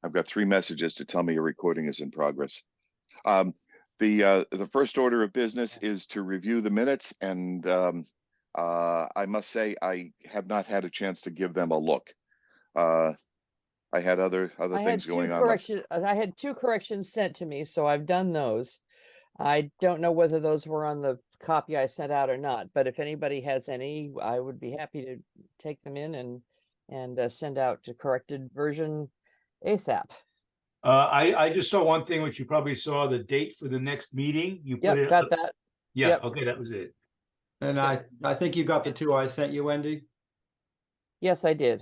I've got 3 messages to tell me your recording is in progress. The first order of business is to review the minutes, and I must say I have not had a chance to give them a look. I had other things going on. I had 2 corrections sent to me, so I've done those. I don't know whether those were on the copy I sent out or not, but if anybody has any, I would be happy to take them in and send out a corrected version ASAP. I just saw one thing, which you probably saw, the date for the next meeting. You put it. Got that. Yeah. Yep. Okay, that was it. And I think you got the 2 I sent you, Wendy. Yes, I did.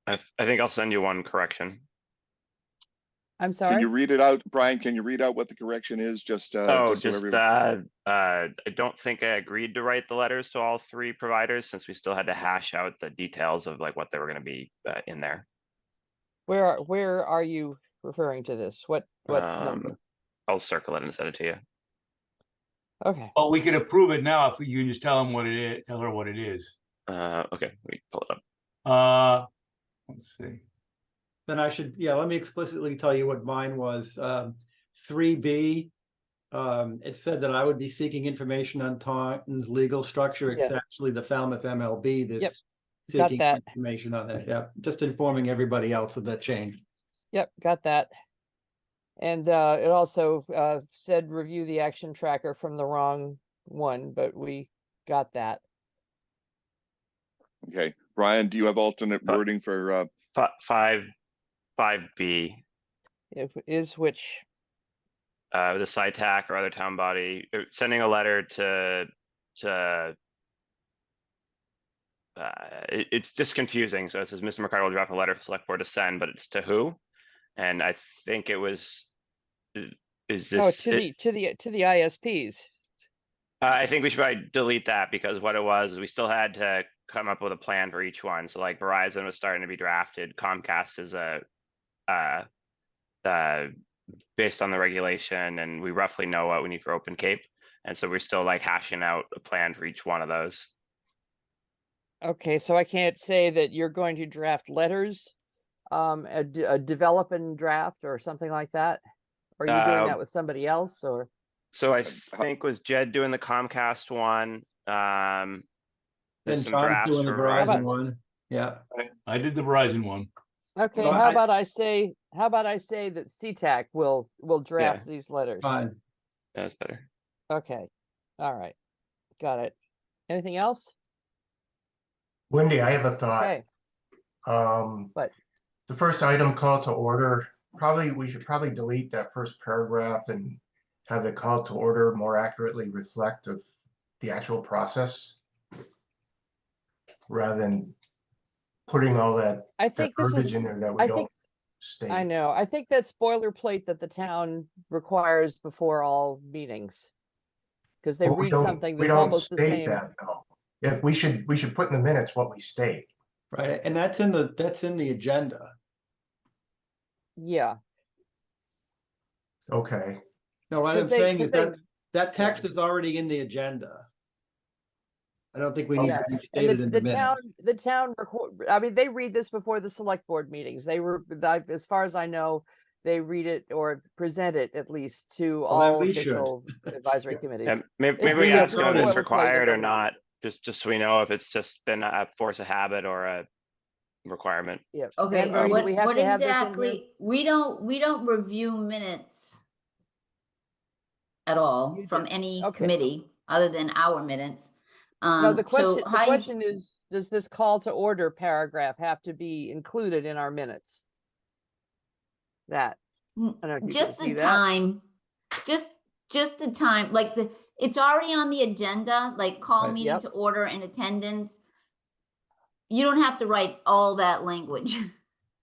I think I'll send you one correction. I'm sorry. Can you read it out, Brian? Can you read out what the correction is? I don't think I agreed to write the letters to all 3 providers, since we still had to hash out the details of like what they were going to be in there. Where are you referring to this? What number? I'll circle it and send it to you. Okay. Oh, we can approve it now if you can just tell them what it is. Tell her what it is. Okay, let me pull it up. Let's see. Then I should, let me explicitly tell you what mine was. 3B, it said that I would be seeking information on Taunton's legal structure. It's actually the Falmouth MLB that's seeking information on that. Yeah, just informing everybody else of that change. Yep, got that. And it also said review the action tracker from the wrong one, but we got that. Okay, Brian, do you have alternate wording for 5B? It is which? The SciTac or other town body sending a letter to it's just confusing. So it says Mr. McCarty will draft a letter for select board to send, but it's to who? And I think it was, is this to the ISPs. I think we should probably delete that, because what it was is we still had to come up with a plan for each one. So like Verizon was starting to be drafted. Comcast is based on the regulation, and we roughly know what we need for Open Cape. And so we're still like hashing out a plan for each one of those. Okay, so I can't say that you're going to draft letters, a develop and draft or something like that? Are you doing that with somebody else, or? So I think was Jed doing the Comcast one. Then John's doing the Verizon one. Yeah, I did the Verizon one. Okay, Well, how about I say that CTAC will draft these letters? fine. That's better. Okay, all right, got it. Anything else? Wendy, I have a thought. Okay. What? The first item, call to order, we should probably delete that first paragraph and have the call to order more accurately reflect of the actual process, rather than putting all that verbiage in there that we don't state. I know. I think that's boilerplate that the town requires before all meetings, because they read something that's almost the same. That, though. Yeah, we should put in the minutes what we state. Right, and that's in the agenda. Yeah. Okay. No, what I'm saying is that text is already in the agenda. I don't think we need to restate it in the minutes. The town I mean, they read this before the select board meetings. They were, as far as I know, they read it or present it at least to all official advisory committees. Yeah, maybe we ask if it's required or not, just so we know if it's just been a force of habit or a requirement. Yeah. Okay. What exactly? We don't review minutes at all from any committee other than our minutes. No, the question is, does this call to order paragraph have to be included in our minutes? That just the time, just the time, like it's already on the agenda, like call meeting to order and attendance. You don't have to write all that language.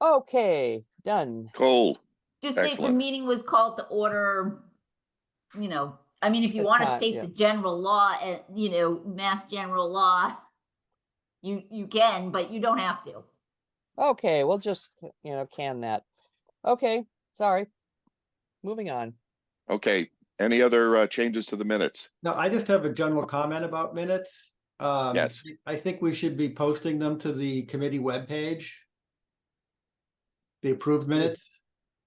Okay, done. Cool. Just say the meeting was called to order, I mean, if you want to state the general law, mass general law, you can, but you don't have to. Okay, we'll just, can that. Okay, sorry. Moving on. Okay, any other changes to the minutes? No, I just have a general comment about minutes. Yes. I think we should be posting them to the committee webpage. The approved minutes?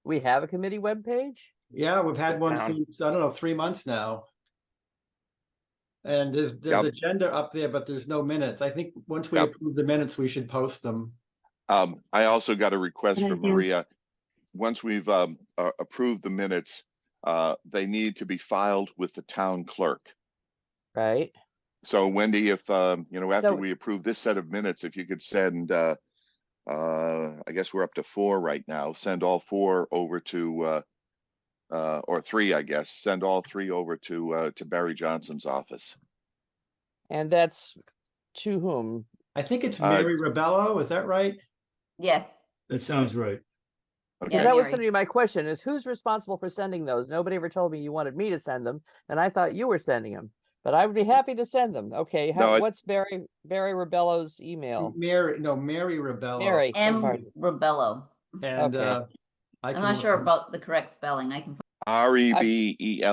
We have a committee webpage? Yeah, we've had one Down. since, I don't know, 3 months now. And there's Yep. agenda up there, but there's no minutes. I think once we Yep. approve the minutes, we should post them. I also got a request from Thank you. Maria. Once we've approved the minutes, they need to be filed with the town clerk. Right? So Wendy, if after So- we approve this set of minutes, if you could send, I guess we're up to 4 right now. Send all 4 over to, or 3, I guess. Send all 3 over to Barry Johnson's office. And that's to whom? I think it's Uh, Mary Rebello, is that right? Yes. That sounds right. Because Yeah, that was Mary. going to be my question: is who's responsible for sending those? Nobody ever told me you wanted me to send them, and I thought you were sending them. But I would be happy to send them. Okay, No, what's Barry Rebello's email? Mary Rebello. Mary. M. pardon. Rebello. And Okay. I I'm can not look sure them- about the correct spelling. I can. Rebello.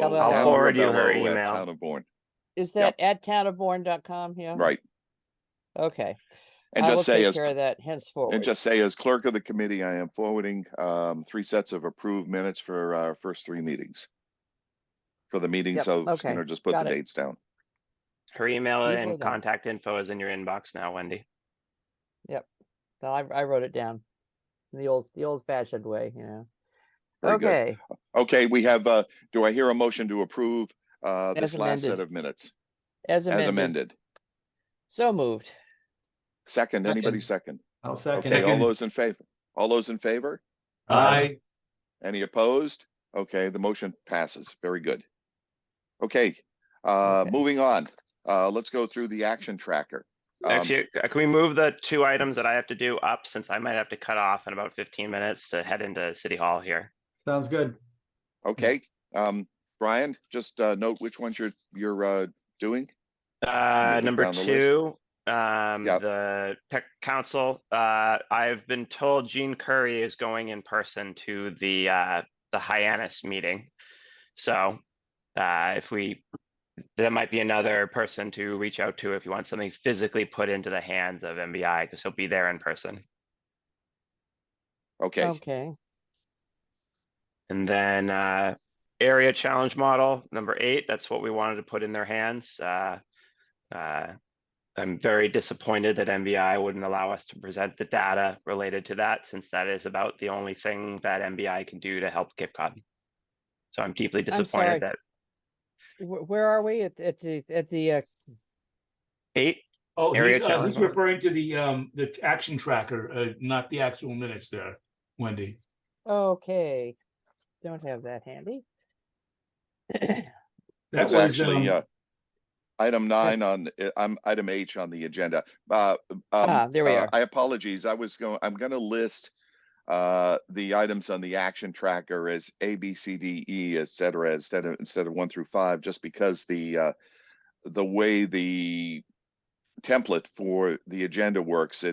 I'll Pam forward you her Rebello at email. Town of Bourne. Is that at townofbourne.com? Yeah. Right. Okay. And I will just say take as care of that henceforward. And just say, as clerk of the committee, I am forwarding 3 sets of approved minutes for our first 3 meetings. For the meetings Yep, of, okay, just put got the it. dates down. Her email Easily and done. contact info is in your inbox now, Wendy. So I wrote it down the old fashioned way. Yeah. Very good. Okay. Okay, we have, do I hear a motion to approve this As last set amended. of minutes? As As amended. amended. So moved. Second, anybody Second. second? I'll second. Okay, it. all Second. those in favor? All those in favor? I, Any opposed? Okay, the motion passes. Very good. Okay, Okay. moving on. Let's go through the action tracker. Actually, can we move the 2 items that I have to do up, since I might have to cut off in about 15 minutes to head into City Hall here? Sounds good. Okay, Brian, just note which ones you're doing. Moving Number down the list. 2, Yep. the tech council, I've been told Jean Curry is going in person to the Hyannis meeting. So, that might be another person to reach out to if you want something physically put into the hands of MBI, because he'll be there in person. Okay, Okay. And then area challenge model, number 8, that's what we wanted to put in their hands. I'm very disappointed that MBI wouldn't allow us to present the data related to that, since that is about the only thing that MBI can do to help Cape Cod. So I'm deeply sorry. disappointed that Where are we at the 8, oh, Area he's challenge. referring to the action tracker, not the actual minutes there, Wendy. okay. Don't have that handy. That that's was, actually item 9 on, I'm item H on the agenda. There we are. I apologize. I'm gonna list the items on the action tracker as A, B, C, D, E, et cetera, instead of 1 through 5, just because the way the template for the agenda works,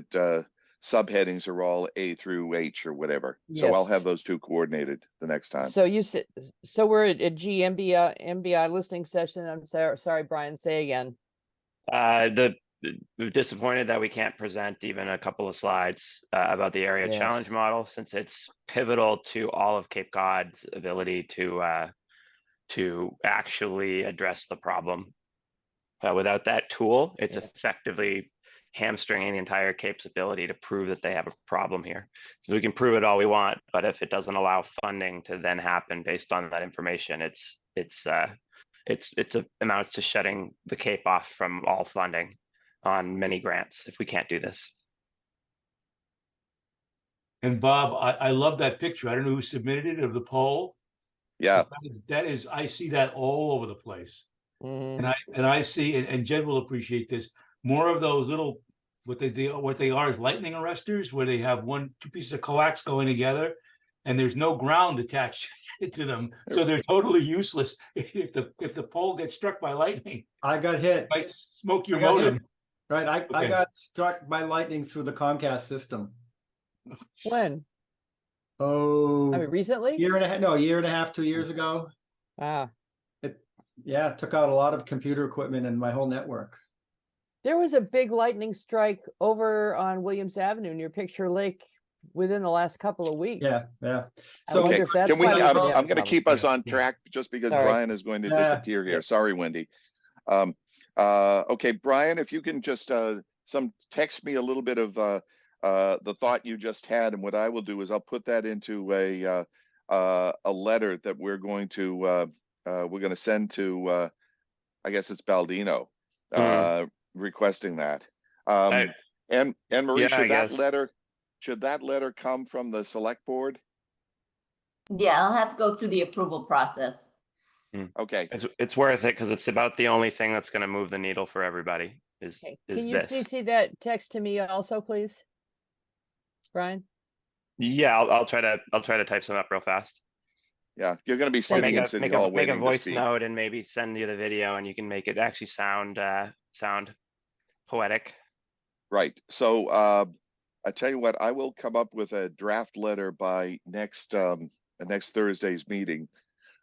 subheadings are all A through H or whatever. So I'll Yes. have those 2 coordinated the next time. So you said, so we're at G MBI listening session. I'm sorry, Brian, say again. we're disappointed that we can't present even a couple of slides about the area challenge Yes. model, since it's pivotal to all of Cape Cod's ability to actually address the problem. Without that tool, it's Yeah. effectively hamstringing the entire Cape's ability to prove that they have a problem here. So we can prove it all we want, but if it doesn't allow funding to then happen based on that information, it amounts to shutting the Cape off from all funding on many grants if we can't do this. and Bob, I love that picture. I don't know who submitted it of the poll. Yeah, That is, I see that all over the place. Mhm. And I see, and Jed will appreciate this, more of those little, what they are is lightning arresters, where they have 2 pieces of coax going together, and there's no ground attached to them, so they're totally useless. If the pole gets struck by lightning, I got hit. it might smoke your I got hit. modem. Right, I Okay. got struck by lightning through the Comcast system. When? Oh, I mean, recently? a year and a half, 2 years ago. Ah, It took out a lot of computer equipment and my whole network. there was a big lightning strike over on Williams Avenue near Picture Lake within the last couple of weeks. Yeah. I So wonder if that's Can we, why we didn't have I'm gonna keep us on Yeah. track just because Sorry. Brian is going to disappear Yeah. here. Sorry, Wendy. Okay, Brian, if you can just, text me a little bit of, the thought you just had, and what I will do is I'll put that into a letter that we're gonna send to, I guess it's Baldino, requesting that. I- And Marie, yeah, I guess. should that letter come from the select board? Yeah, I'll have to go through the approval process. Okay, It's worth it because it's about the only thing that's going to move the needle for everybody is Okay. is Can you this. CC that text to me also, please? Brian? Yeah, I'll try to type some up real fast. yeah, you're gonna be Or sitting make in a City make Hall a make a waiting to voice speak. note and maybe send you the video and you can make it actually sound poetic. Right, so, I tell you what, I will come up with a draft letter by next Thursday's meeting.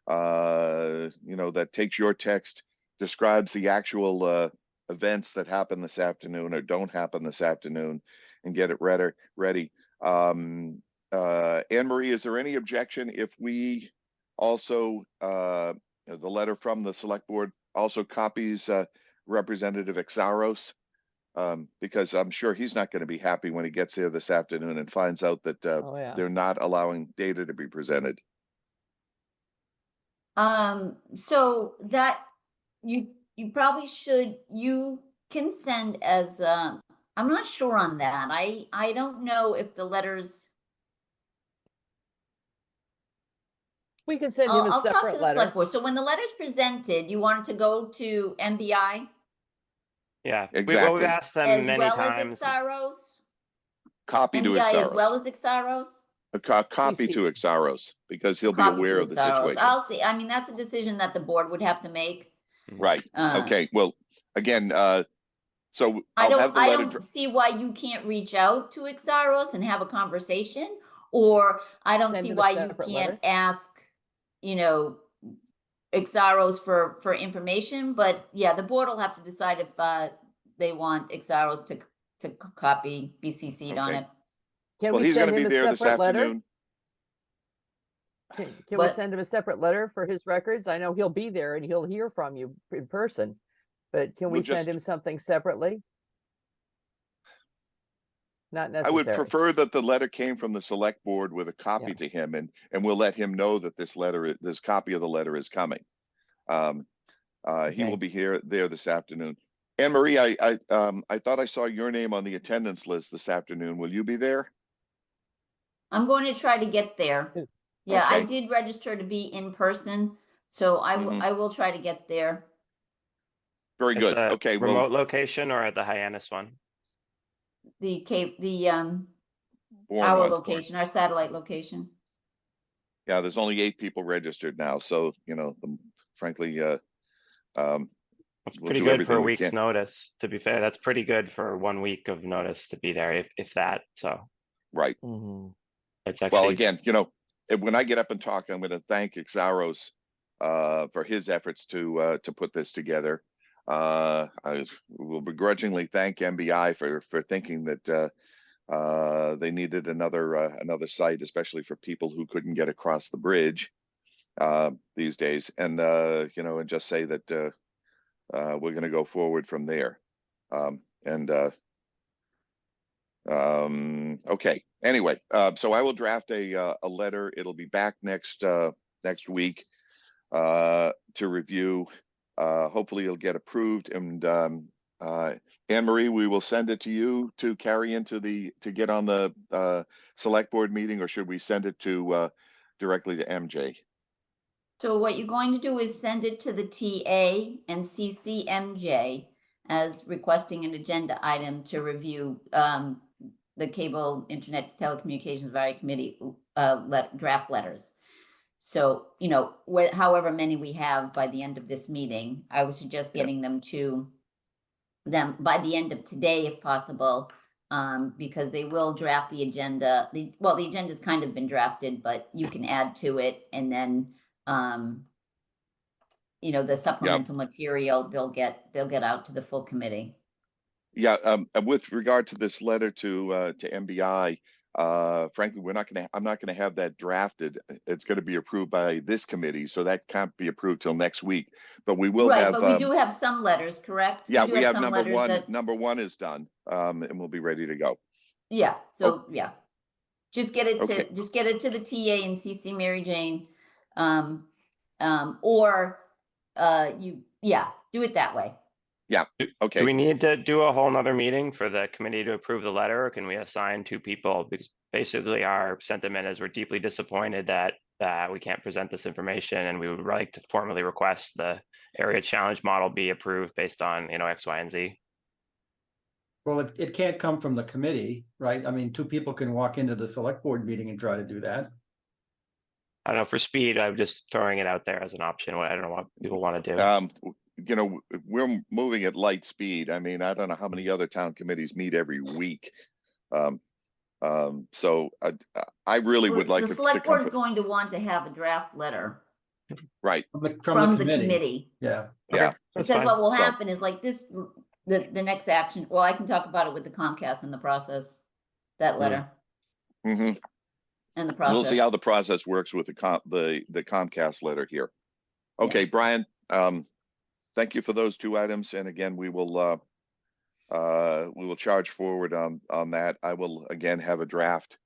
That takes your text, describes the actual, events that happen this afternoon or don't happen this afternoon, and get it ready. Anne Marie, is there any objection if we also, the letter from the select board also copies, Representative Exaros? Because I'm sure he's not going to be happy when he gets there this afternoon and finds out that, Oh, yeah. they're not allowing data to be presented. So that you probably should, you can send as, I'm not sure on that. I don't know if the letters, We can send him a I'll talk to separate the letter. select board. So when the letter's presented, you want it to go to MBI Yeah, Exactly. we've asked them as many well times. as Exaros? Copy to MBI as well Exaros. as Exaros? A copy to Exaros, because he'll be Copy aware to of the Exaros. situation. I'll see. I mean, that's a decision that the board would have to make. Right, okay, well, again, so I I'll have the letter. don't see why you can't reach out to Exaros and have a conversation, or I don't Send see him a why you separate can't letter. ask, Exaros for information, but yeah, the board will have to decide if they want Exaros to copy, be CC'd on Okay. it. Can Well, we he's send gonna be him a there this separate letter? afternoon. Can we What? send him a separate letter for his records? I know he'll be there and he'll hear from you in person, but can we We'll send just- him something separately? Not I would necessary. prefer that the letter came from the select board with a copy Yeah. to him, and we'll let him know that this copy of the letter is coming. He Okay. will be there this afternoon. Anne Marie, I thought I saw your name on the attendance list this afternoon. Will you be there? I'm going to try to get there. Good. Yeah, I Okay. did register to be in person, so Mhm. I will try to get there. Very At good. the Okay, well, remote location or at the Hyannis one? Bourne Our one. location, our satellite location. Yeah, there's only 8 people registered now, so frankly, That's we'll pretty do good for everything a we week's can. notice, to be fair. That's pretty good for 1 week of notice to be there, if that. So Right. Mhm. it's Well, actually, again, when I get up and talk, I'm going to thank Exaros for his efforts to put this together. I will begrudgingly thank MBI for thinking that they needed another site, especially for people who couldn't get across the bridge these days, and and just say that we're going to go forward from there. Okay. Anyway, so I will draft a letter. It'll be back next week to review. Hopefully, it'll get approved. And Anne Marie, we will send it to you to carry to get on the select board meeting, or should we send it to directly to MJ? So what you're going to do is send it to the TA and CC MJ as requesting an agenda item to review the Cable Internet Telecommunications Advisory Committee draft letters. So, however many we have by the end of this meeting, I would suggest getting them to them by the end of today, if possible, because they will draft the agenda. The agenda's kind of been drafted, but you can add to it, and then the supplemental material they'll get out to the full committee. Yeah. With regard to this letter to MBI, frankly, I'm not gonna have that drafted. It's gonna be approved by this committee, so that can't be approved till next week. But we will Right, have, but we do have some letters, correct? yeah, do we have some number letters one. that- Number one is done, and we'll be ready to go. Yeah, so, yeah. Just get it Okay. to, just get it to the TA and CC Mary Jane. Or, yeah, do it that way. Yeah, Do okay. we need to do a whole nother meeting for the committee to approve the letter, or can we assign 2 people? Because basically our sentiment is we're deeply disappointed that we can't present this information, and we would like to formally request the area challenge model be approved based on, X, Y, and Z. Well, it can't come from the committee, right? I mean, 2 people can walk into the select board meeting and try to do that. I don't know, for speed, I'm just throwing it out there as an option. I don't know what people want to do. We're moving at light speed. I mean, I don't know how many other town committees meet every week. So I really would like The to select come board's going to want to have a draft letter right. from the committee. Yeah. Yeah. That's Because fine. what will So- happen is like this, the next action, well, I can talk about it with the Comcast in the process, that letter hmm and the We'll see process. how the process works with the Comcast letter here. Okay, Brian, thank you for those 2 items. And again, we will charge forward on that. I will again have a draft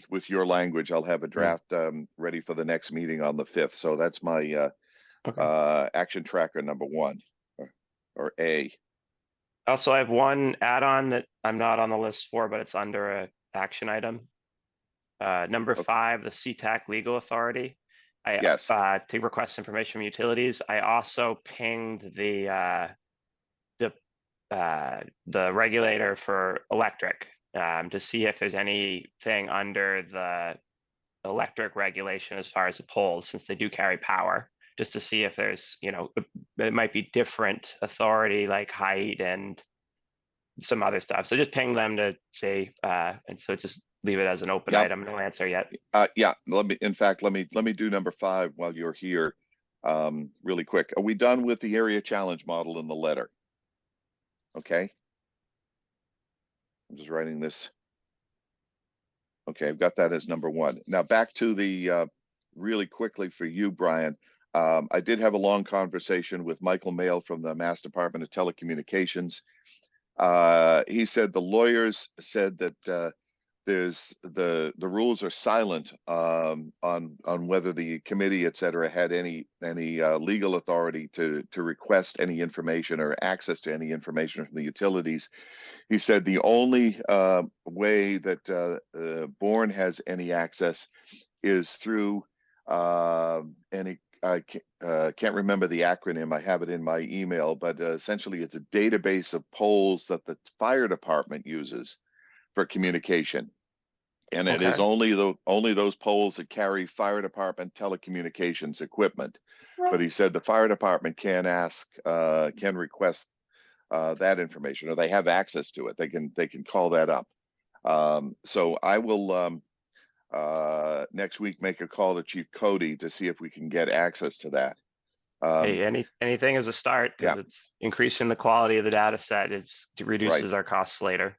with your language. I'll have a draft ready for the next meeting on the 5th. So that's my action tracker number 1 or A. Also, I have one add-on that I'm not on the list for, but it's under a action item. Number 5, the CTAC legal authority. Yes. To request information from utilities. I also pinged the regulator for electric to see if there's anything under the electric regulation as far as the poles, since they do carry power, just to see if there's, it might be different authority like height and some other stuff. So just ping them to say, and so just leave it as an open item. No answer yet. Yeah, let me do number 5 while you're here. Really quick. Are we done with the area challenge model in the letter? Okay. I'm just writing this. Okay, I've got that as number 1. Now back to the really quickly for you, Brian. I did have a long conversation with Michael Mail from the Mass Department of Telecommunications. He said the lawyers said that there's the rules are silent on whether the committee, et cetera, had any legal authority to request any information or access to any information from the utilities. He said the only way that Bourne has any access is through any. I can't remember the acronym. I have it in my email, but essentially it's a database of poles that the fire department uses for communication. And it is only those poles that carry fire department telecommunications equipment. But he said the fire department can request that information, or they have access to it. They can call that up. So I will next week make a call to Chief Cody to see if we can get access to that. Hey, anything is a start, because it's increasing the quality of the data set. It reduces our costs later.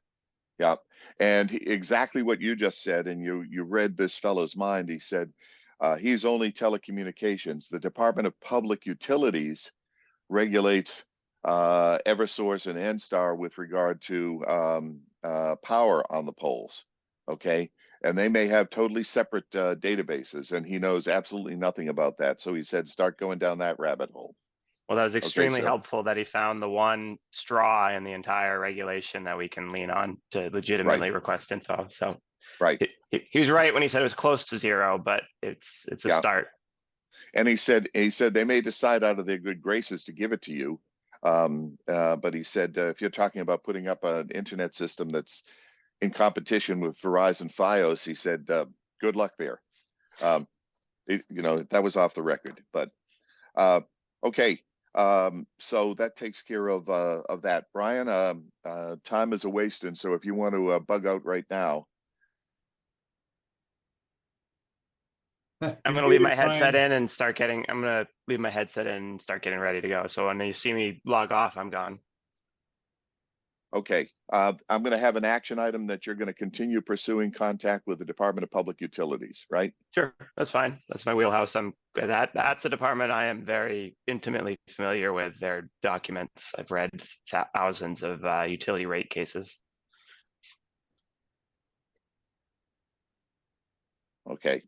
Yeah, and exactly what you just said, and you read this fellow's mind. He said he's only telecommunications. The Department of Public Utilities regulates Eversource and NSTAR with regard to power on the poles. Okay, and they may have totally separate databases, and he knows absolutely nothing about that. So he said, start going down that rabbit hole. Well, that was extremely so- helpful that he found the one straw in the entire regulation that we can lean on to legitimately request info. So Right. he was right when he said it was close to 0, but it's a start. And he said they may decide out of their good graces to give it to you. But he said, if you're talking about putting up an internet system that's in competition with Verizon Fios, he said, good luck there. That was off the record, but okay. So that takes care of that. Brian, time is a wasting. So if you want to bug out right now. I'm going to leave my headset in and start getting, ready to go. So when you see me log off, I'm gone. Okay, I'm going to have an action item that you're going to continue pursuing contact with the Department of Public Utilities, right? Sure, that's fine. That's my wheelhouse. That's a department I am very intimately familiar with. Their documents. I've read thousands of utility rate cases. Okay.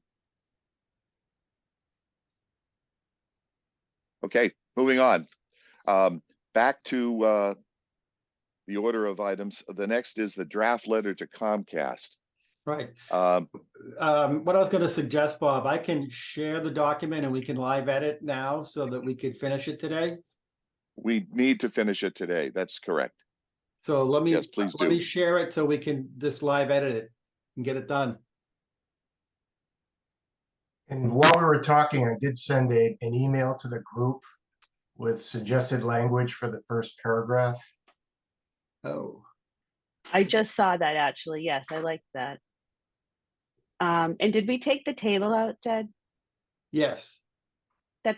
Okay, moving on. Back to the order of items. The next is the draft letter to Comcast. Right. Um, What I was gonna suggest, Bob, I can share the document and we can live edit now so that we could finish it today. we need to finish it today. That's correct. So let me, Yes, please let do. me share it so we can just live edit it and get it done. And while we were talking, I did send an email to the group with suggested language for the first paragraph. Oh, I just saw that actually. Yes, I like that. And did we take the table out, Jed? yes.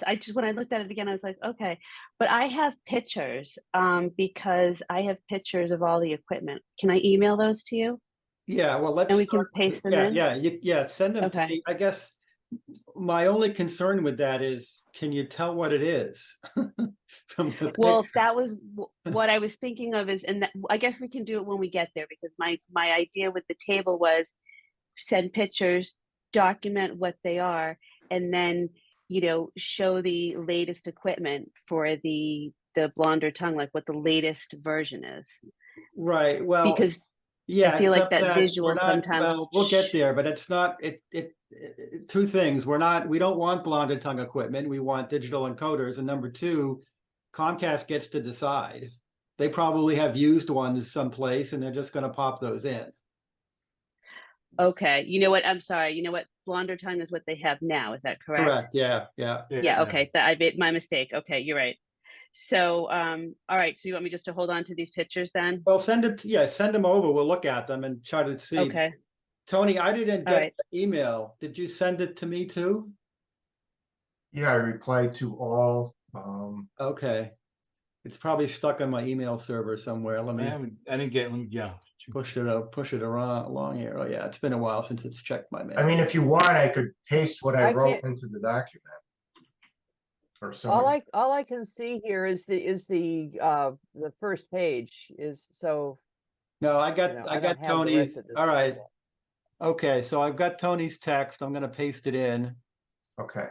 I just, when I looked at it again, I was like, okay, but I have pictures, because I have pictures of all the equipment. Can I email those to you? Yeah, well, let's And we can start- paste them yeah, in? yeah, send them to Okay. me. I guess my only concern with that is, can you tell what it is? From the Well, picture? that was what I was thinking of is, and that, I guess we can do it when we get there, because my idea with the table was send pictures, document what they are, and then, you know, show the latest equipment for the blonder tongue, like what the latest version is. Right, well, Because yeah, I feel like except that that we're visual not, sometimes. well, we'll get there, but it's not, two things. We don't want blonded tongue equipment. We want digital encoders. And number two, Comcast gets to decide. They probably have used ones someplace and they're just gonna pop those in. Okay, you know what? I'm sorry. You know what? Blonder tongue is what they have now. Is that correct? Correct, yeah, yeah. Yeah. Okay. That I made my mistake. Okay, you're right. So, all right. So you want me just to hold on to these pictures then? Well, send it, yeah, send them over. We'll look at them and try to see. Okay. Tony, I didn't All get right. the email. Did you send it to me too? Yeah, I replied to all. Okay. It's probably stuck on my email server somewhere. Let me I didn't get, yeah. push it around along here. Oh yeah, it's been a while since it's checked my mail. I mean, if you want, I could paste what I I wrote can't- into the document. Or All somebody. all I can see here is the first page is so. No, I You got know, I I got don't have the rest Tony's. of this. All right. Okay, so I've got Tony's text. I'm gonna paste it in Okay.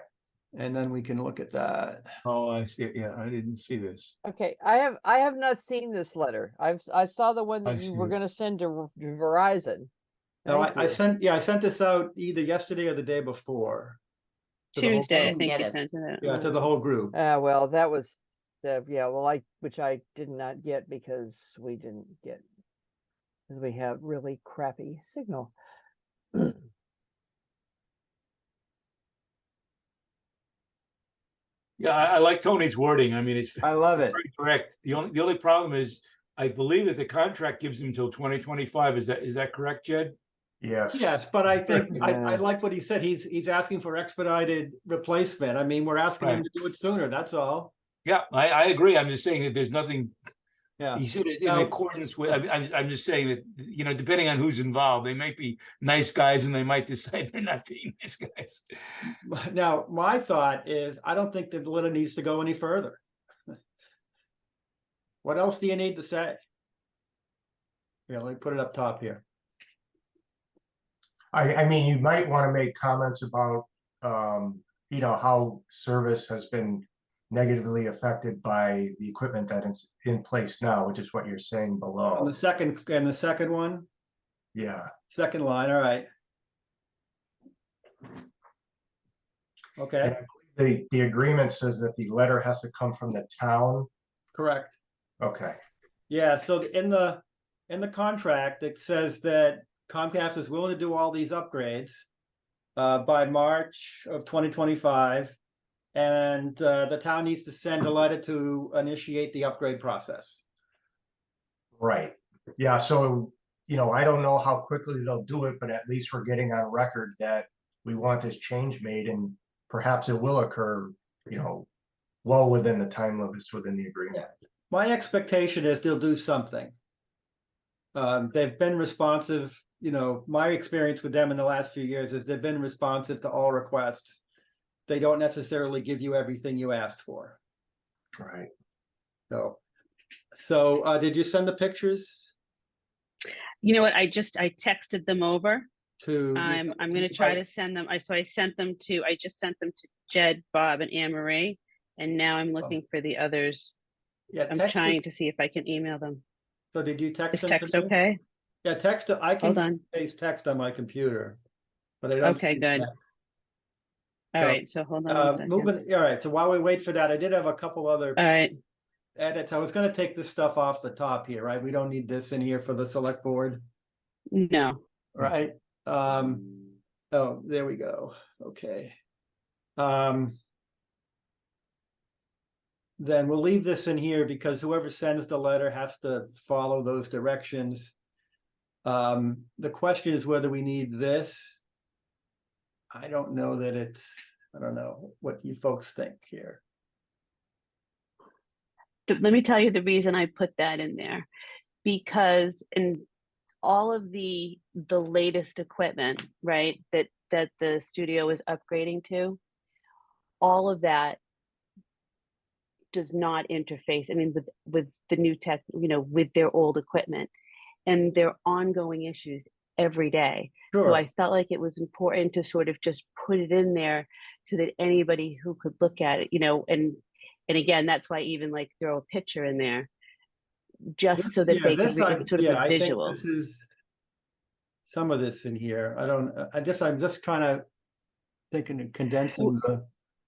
and then we can look at that. Oh, I see it. Yeah, I didn't see this. Okay, I have not seen this letter. I saw the one I that you see were it. going to send to Verizon. No, Thank I you. sent this out either yesterday or the day before. To the whole Tuesday, I group. think Get you it. sent it. Yeah, to the whole group. Well, that was yeah. Well, which I did not get because we didn't get because we have really crappy signal. Yeah, I like Tony's wording. I mean, it's I love it. very correct. The only problem is, I believe that the contract gives him until 2025. Is that correct, Jed? Yes. Yes, but I think I Yeah. like what he said. He's asking for expedited replacement. I mean, we're asking him Right. to do it sooner. That's all. Yeah, I agree. I'm just saying that there's nothing. Yeah. He said it in Now- accordance with. I'm just saying that, you know, depending on who's involved, they might be nice guys and they might decide they're not being nice guys. Now, my thought is, I don't think the letter needs to go any further. What else do you need to say? Here, let me put it up top here. I mean, you might want to make comments about, you know, how service has been negatively affected by the equipment that is in place now, which is what you're saying On below. the second one, Yeah. second line, all right. Okay, The agreement says that the letter has to come from the town. correct. Okay. Yeah, so in the contract, it says that Comcast is willing to do all these upgrades by March of 2025. And the town needs to send a letter to initiate the upgrade process. Right. Yeah. So, you know, I don't know how quickly they'll do it, but at least we're getting on record that we want this change made, and perhaps it will occur, you know, well within the time limits within the agreement. My expectation is they'll do something. They've been responsive. You know, my experience with them in the last few years is they've been responsive to all requests. They don't necessarily give you everything you asked for. Right. So did you send the pictures You know what? I texted them over. to? I'm going to try to send them. I sent them to, I just sent them to Jed, Bob, and Anne Marie. And now I'm looking for the others. Yeah, I'm trying to see if I can email them. So did you text Is them? text to me? okay? Yeah, text. I Hold can on. paste text on my computer, but I don't. Okay, see good. that. All So, right. So hold on one second. Moving. All right. So while we wait for that, I did have a couple other All right. edits. I was going to take this stuff off the top here, right? We don't need this in here for the select board, No. right? Oh, there we go. Okay. Then we'll leave this in here because whoever sends the letter has to follow those directions. The question is whether we need this. I don't know that I don't know what you folks think here. Let me tell you the reason I put that in there, because in all of the latest equipment, right, that the studio is upgrading to, all of that does not interface. I mean, with the new tech, you know, with their old equipment, and their ongoing issues every day. Sure. So I felt like it was important to sort of just put it in there so that anybody who could look at it, you know, and again, that's why I even like throw a picture in there, just so that they could read sort of a visual. I think this is some of this in here. I'm just trying to think and condensing the.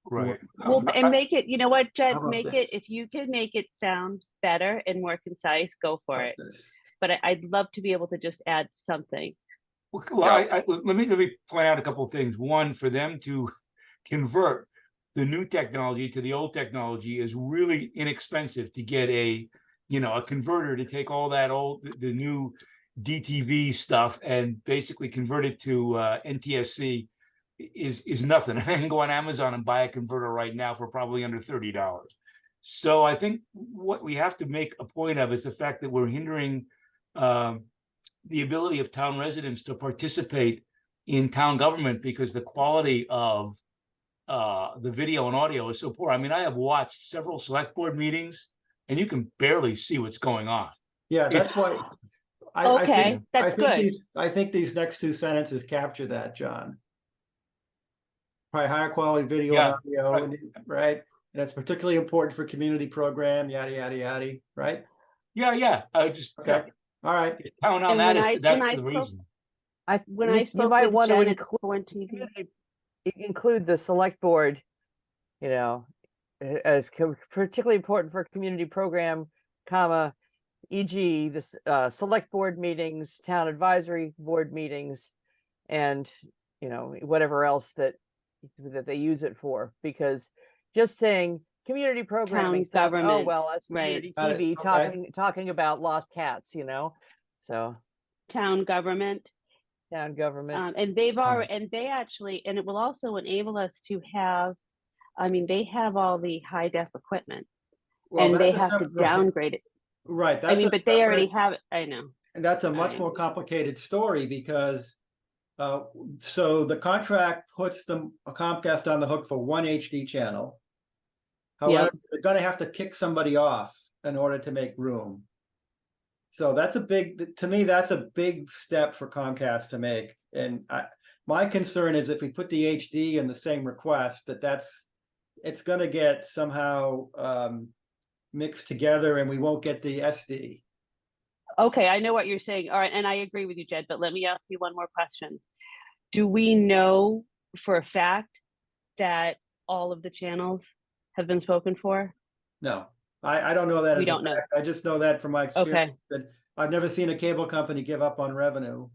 Right. Well, and make it, you know what, Jed, How about make this? it, if you can make it sound better and more concise, go for it. This. But I'd love to be able to just add something. Well, let me point out a couple of things. One, for them to convert the new technology to the old technology is really inexpensive to get a converter to take all that the new DTV stuff and basically convert it to NTSC is nothing. I can go on Amazon and buy a converter right now for probably under $30. So I think what we have to make a point of is the fact that we're hindering the ability of town residents to participate in town government because the quality of the video and audio is so poor. I mean, I have watched several select board meetings and you can barely see what's going on. Yeah, that's why. That's good. I think these next two sentences capture that, John. Probably higher quality video and audio, right? And it's particularly important for community program, yada, yada, yada, right? Yeah. I just, okay. All right. Count on that. That's the reason. You might want to include the select board, you know, as particularly important for community program, comma, e.g. the select board meetings, town advisory board meetings, and, you know, whatever else that they use it for, because just saying community programming sounds, oh well, that's community TV talking about lost cats, you know. So town government, and they've already, and they actually, and it will also enable us to have, I mean, they have all the high def equipment, and they have to downgrade it. Right. I mean, but they already have it. I know. And that's a much more complicated story because so the contract puts Comcast on the hook for one HD channel. However, they're going to have to kick somebody off in order to make room. So that's to me, that's a big step for Comcast to make. And my concern is if we put the HD in the same request, it's going to get somehow mixed together and we won't get the SD. Okay, I know what you're saying. All right, and I agree with you, Jed, but let me ask you one more question. Do we know for a fact that all of the channels have been spoken for? No, I don't know that. We don't know. I just know that from my experience that I've never seen a cable company give up on revenue.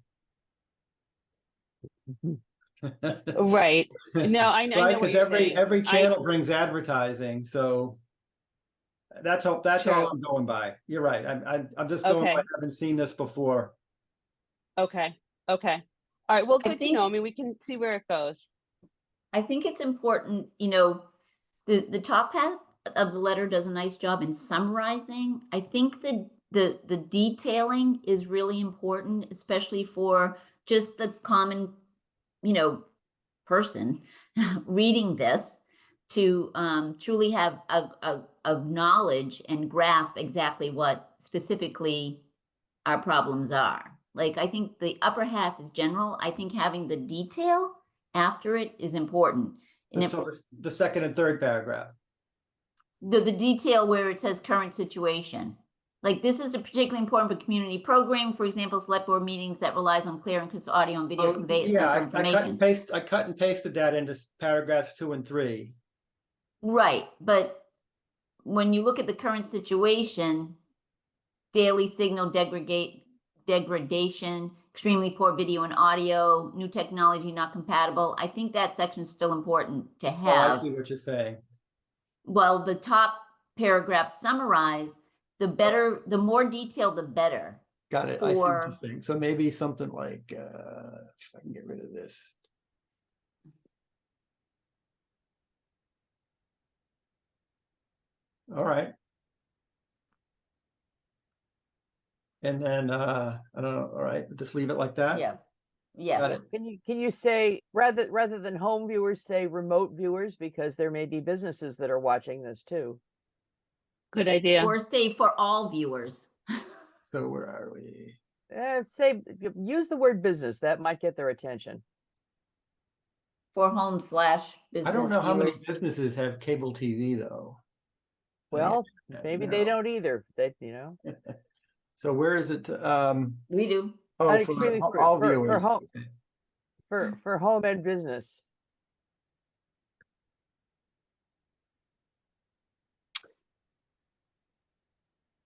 Right. No, I know. Right, because every channel brings advertising, so that's all I'm going by. You're right. I'm just going by, I haven't seen this before. Okay. All right. Well, good to know. I mean, we can see where it goes. I think it's important, you know, the top half of the letter does a nice job in summarizing. I think the the detailing is really important, especially for just the common, person reading this to truly have a knowledge and grasp exactly what specifically our problems are. Like, I think the upper half is general. I think having the detail after it is important. And So the second and third paragraph. the detail where it says current situation. Like, this is particularly important for community programming, for example, select board meetings that relies on clear and crisp audio and video convey essential information. I cut and pasted that into paragraphs 2 and 3. Right, but when you look at the current situation, daily signal degradation, extremely poor video and audio, new technology not compatible, I think that section's still important to have. Oh, I see what you're saying. Well, the top paragraph summarize, the more detail, the better. Got it. I see what you're saying. So maybe something like, if I can get rid of this. All right. And then, I don't know, all right, just leave it like that? Yeah, yes. Got it. Can you say, rather than home viewers, say remote viewers, because there may be businesses that are watching this too. Good idea. Or say for all viewers. So where are we? Say, use the word business, that might get their attention. For home/business I don't know how many viewers. businesses have cable TV though. Well, Yeah, maybe no. they don't either. They, So where is it? We do. Oh, excuse me, for all viewers. for home, Okay. for home and business.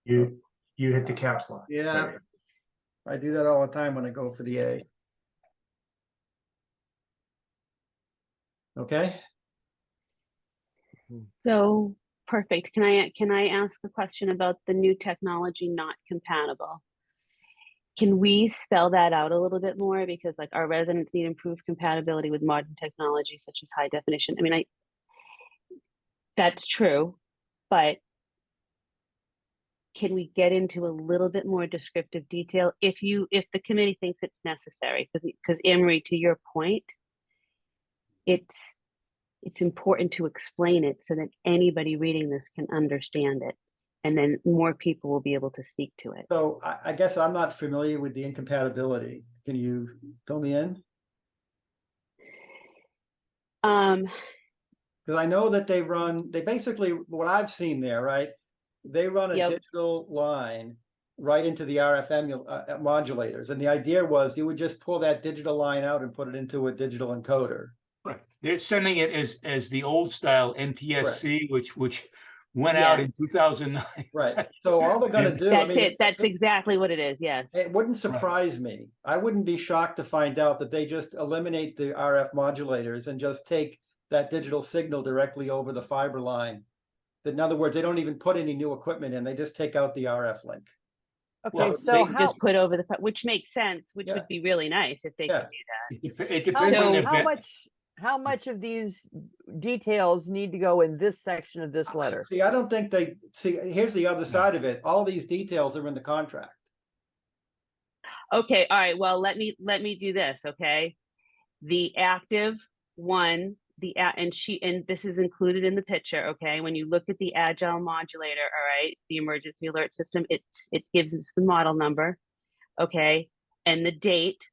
You hit the caps lock. Yeah. There. I do that all the time when I go for the A. Okay. So perfect. Can I ask a question about the new technology not compatible? Can we spell that out a little bit more? Because like our residents need improved compatibility with modern technology such as high definition. I mean, that's true, but can we get into a little bit more descriptive detail if the committee thinks it's necessary? Because Emery, to your point, it's important to explain it so that anybody reading this can understand it, and then more people will be able to speak to it. So I guess I'm not familiar with the incompatibility. Can you fill me in? Because I know that they basically, what I've seen there, right? They run a digital line right into the RF modulators. And the idea was you would just pull that digital line out and put it into a digital encoder. Right. They're sending it as the old style NTSC, which went out in 2009. Right. So all they're going to do. That's it. That's exactly what it is. Yes. It wouldn't surprise me. I wouldn't be shocked to find out that they just eliminate the RF modulators and just take that digital signal directly over the fiber line. In other words, they don't even put any new equipment in. They just take out the RF link. Okay, Well, so They how, just put over the, which makes sense, which would be really nice if they could do that. It depends on how much of these details need to go in this section of this letter? See, I don't think here's the other side of it. All these details are in the contract. Okay, all right. Well, let me do this. Okay, the active one, and this is included in the picture. Okay, when you look at the agile modulator, all right, the emergency alert system, it gives us the model number, okay, and the date,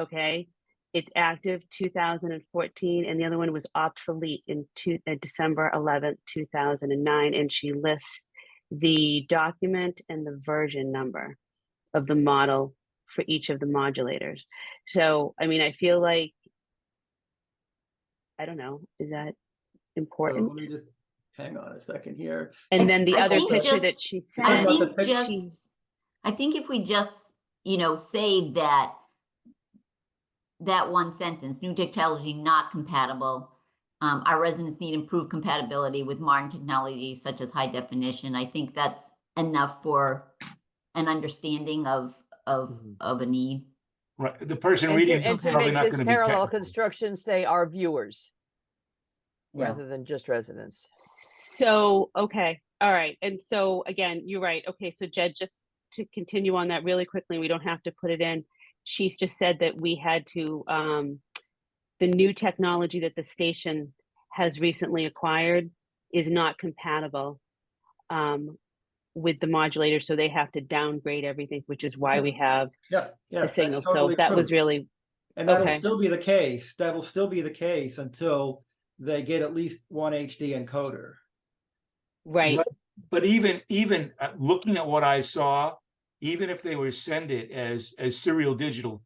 okay. It's active 2014, and the other one was obsolete in December 11th, 2009, and she lists the document and the version number of the model for each of the modulators. So, I mean, I feel like, I don't know, is that important? So let me just hang on a second here. And then the I other think picture that she sent. I think if we just, say that one sentence, new technology not compatible. Our residents need improved compatibility with modern technologies such as high definition. I think that's enough for an understanding of a need. Right. The person And reading to is probably make not this going to be parallel technical. construction say our viewers Yeah. rather than just residents. So, okay. All right. And so again, you're right. Okay. So Jed, just to continue on that really quickly, we don't have to put it in. She's just said that we had to, the new technology that the station has recently acquired is not compatible with the modulator, so they have to downgrade everything, which is why we have Yeah, the that's signal. totally So that true. was really, And that'll okay. still be the case. That'll still be the case until they get at least one HD encoder. right. But even looking at what I saw, even if they were send it as serial digital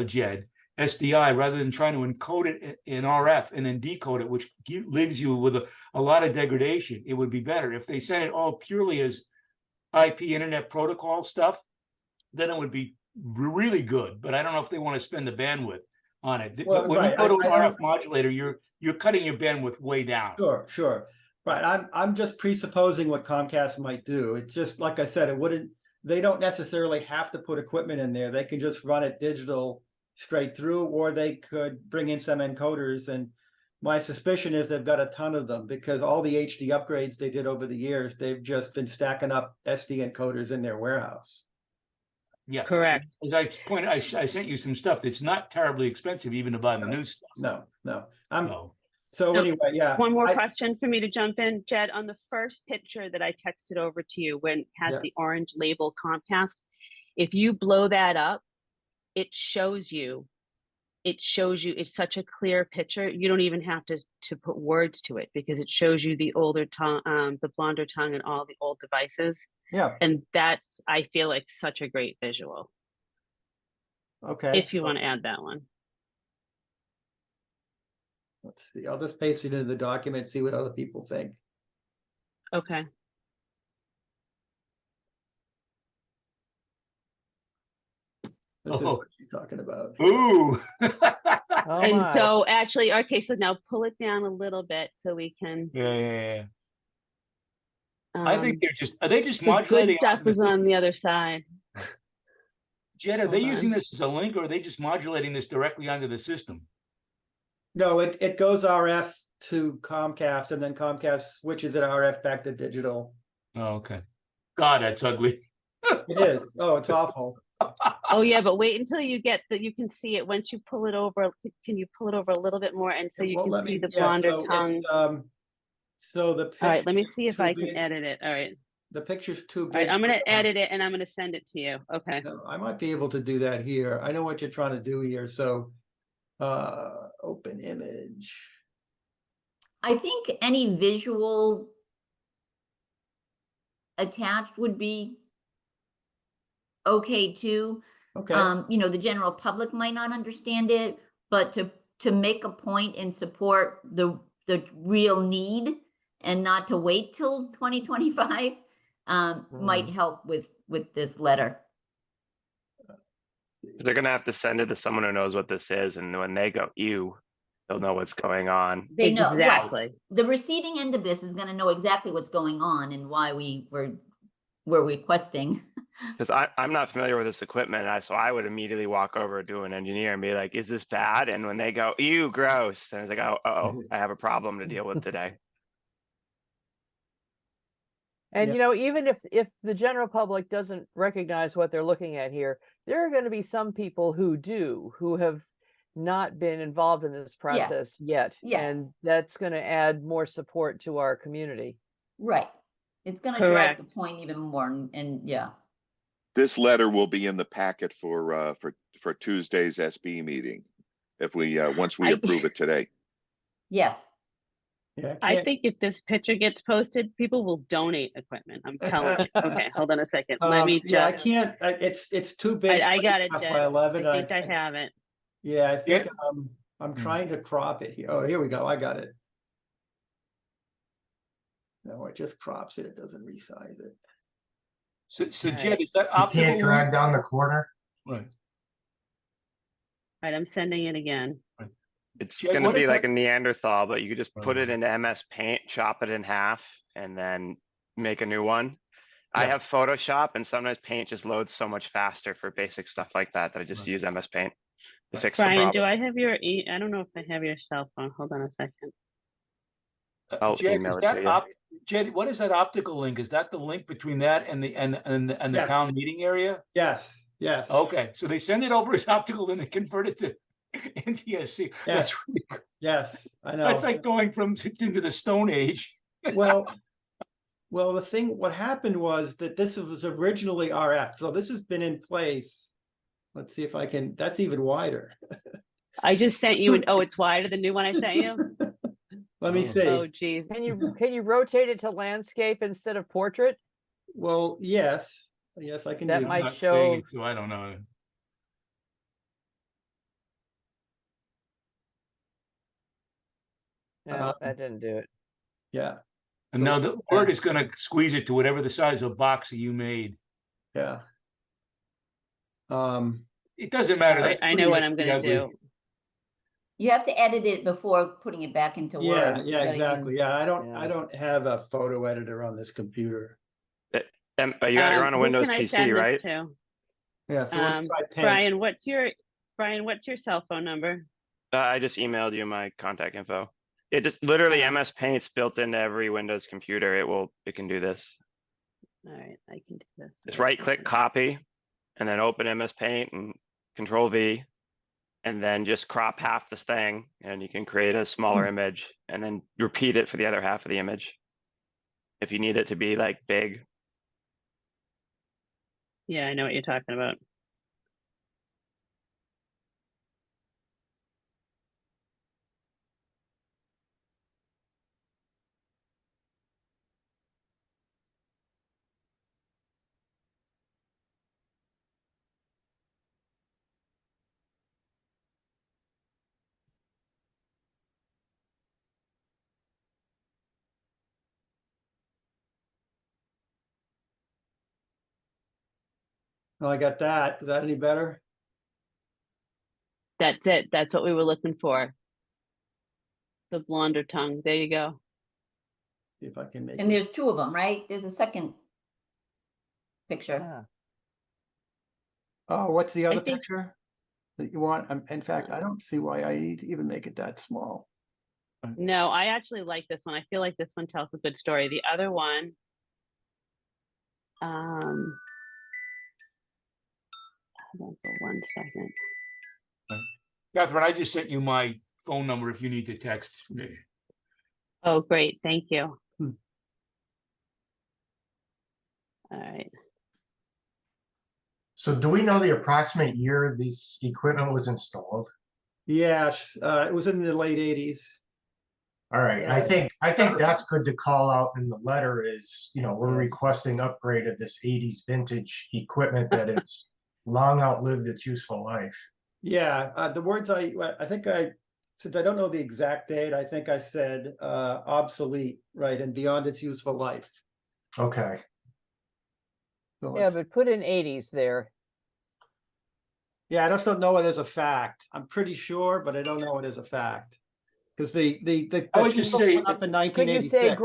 Jed SDI rather than trying to encode it in RF and then decode it, which leaves you with a lot of degradation, it would be better if they sent it all purely as IP Internet Protocol stuff. Then it would be really good. But I don't know if they want to spend the bandwidth on it. Well, When right, you go to I an RF don't- modulator, you're cutting your bandwidth way down. Sure. Right, I'm just presupposing what Comcast might do. It's just, like I said, they don't necessarily have to put equipment in there. They can just run it digital straight through, or they could bring in some encoders. And my suspicion is they've got a ton of them because all the HD upgrades they did over the years, they've just been stacking up SD encoders in their warehouse. Yeah, Correct. As I pointed, I sent you some stuff that's not terribly expensive even to buy the new stuff. No. So, So anyway, yeah. One more question for me to jump in, Jed, on the first picture that I texted over to you when it has Yeah. the orange label Comcast, if you blow that up, it shows you it's such a clear picture. You don't even have to put words to it because it shows you the older tongue, the blonder tongue and all the old devices. Yeah. And that's, I feel like, such a great visual. Okay. If you want to add that one. Let's see. I'll just paste it into the document, see what other people think. Okay. This is what she's talking about. ooh. Oh And my. so actually, okay, so now pull it down a little bit so we can. Yeah. I think are they just the modulating good stuff onto the is on system? the other side. Jed, are they Hold using on. this as a link or are they just modulating this directly onto the system? No, it goes RF to Comcast, and then Comcast switches it RF back to digital. Oh, okay. God, that's ugly. It is. Oh, it's awful. Oh yeah, but wait until you get that. You can see it once you pull it over. Can you pull it over a little bit more, and so you Well, can let see me- the yeah, blonder so tongue? it's, so the picture. All right, let me see if too I can big. edit it. All right, The picture's too all big. right. I'm gonna for- edit it and I'm gonna send it to you. Okay. No, I might be able to do that here. I know what you're trying to do here. So, open image. I think any visual attached would be okay too. Okay. The general public might not understand it, but to make a point and support the real need and not to wait till 2025 might help with this letter. They're gonna have to send it to someone who knows what this is, and when they go, they'll know what's going on. They know, right? Exactly. The receiving end of this is going to know exactly what's going on and why we're requesting. Because I'm not familiar with this equipment, so I would immediately walk over to an engineer and be like, "Is this bad?" And when they go, "Ew, gross," then it's like, "Oh, I have a problem to deal with today." And Yeah. even if the general public doesn't recognize what they're looking at here, there are going to be some people who have not been involved in this process yet. Yes. And that's going to add more support to our community. Right. It's going to drive the Correct. point even more. And yeah. This letter will be in the packet for Tuesday's SB meeting if we once we approve it today. Yes. Yeah. I think if this picture gets posted, people will donate equipment. I'm telling you. Okay, hold on a second. Let me just. Yeah, I can't. It's too big. I got it, 25 Jed. by 11. I think I have it. Yeah, I think Yeah. I'm trying to crop it here. Oh, here we go. I got it. No, it just crops it. It doesn't resize it. So All Jed, right. is that You optical? can't drag down the corner. Right. All right, I'm sending it again. It's Jed, gonna what be is like that? a Neanderthal, but you could just put it Oh. into MS Paint, chop it in half, and then make a new one. I Yeah. have Photoshop, and sometimes Paint just loads so much faster for basic stuff like that I just Right. use MS Paint to Right. fix the Brian, do problem. I have your I don't know if I have your cell phone. Hold on a second. I'll Jed, email is it to that you. Jed, what is that optical link? Is that the link between that and the Yeah. town meeting area? Yes, yes. Okay, so they send it over as optical and they convert it to NTSC. That's really cool. Yes, I know. That's like going from into the Stone Age. Well, what happened was that this was originally RF, so this has been in place. Let's see if I can, that's even wider. I just sent you an, oh, it's wider, the new one I sent you? Let me Oh. see. Oh, geez. Can you rotate it to landscape instead of portrait? Well, yes, I can That do I'm might not show- saying it, so I don't know. No, that didn't do it. Yeah. And So now let's- the word is going to squeeze it to whatever the size of box that you made. Yeah. It doesn't matter. That's I know pretty what I'm gonna ugly. do. You have to edit it before putting it back into Yeah, Word. so you yeah, gotta exactly. use- Yeah, I yeah. don't have a photo editor on this computer. You got it on a Who Windows can I PC, send right? this to? Yeah, so let's try Paint. Brian, what's your cell phone number? I just emailed you my contact info. It just literally Uh, MS Paint's built into every Windows computer. It can do this. All right, I can do this. Just right click copy and then open MS Paint and Control V. And then just crop half this thing and you can create a smaller image and then repeat it for the other half of the image. If you need it to be like big. Yeah, I know what you're talking about. Oh, I got that. Is that any better? That's it. That's what we were looking for. The blonder tongue. There you go. See if I can make And it. there's two of them, right? There's a second picture. Yeah. Oh, what's the other think- picture that you want? In fact, I don't see why I need to even make it that small. No, I actually like this one. I feel like this one tells a good story. The other one, hold on for 1 second. Catherine, I just sent you my phone number if you need to text me. Oh, great. Thank you. Hmm. All right. So do we know the approximate year this equipment was installed? Yes, it was in the late 80s. All right, I think that's good to call out in the letter is, we're Yes. requesting upgrade of this 80s vintage equipment that it's long outlived its useful life. Yeah, the words I think since I don't know the exact date, I think I said obsolete, right, and beyond its useful life. Okay, So Yeah, let's- but put in 80s there. yeah, I just don't know it as a fact. I'm pretty sure, but I don't know it as a fact. Because I would just say- up in Could you say 1986.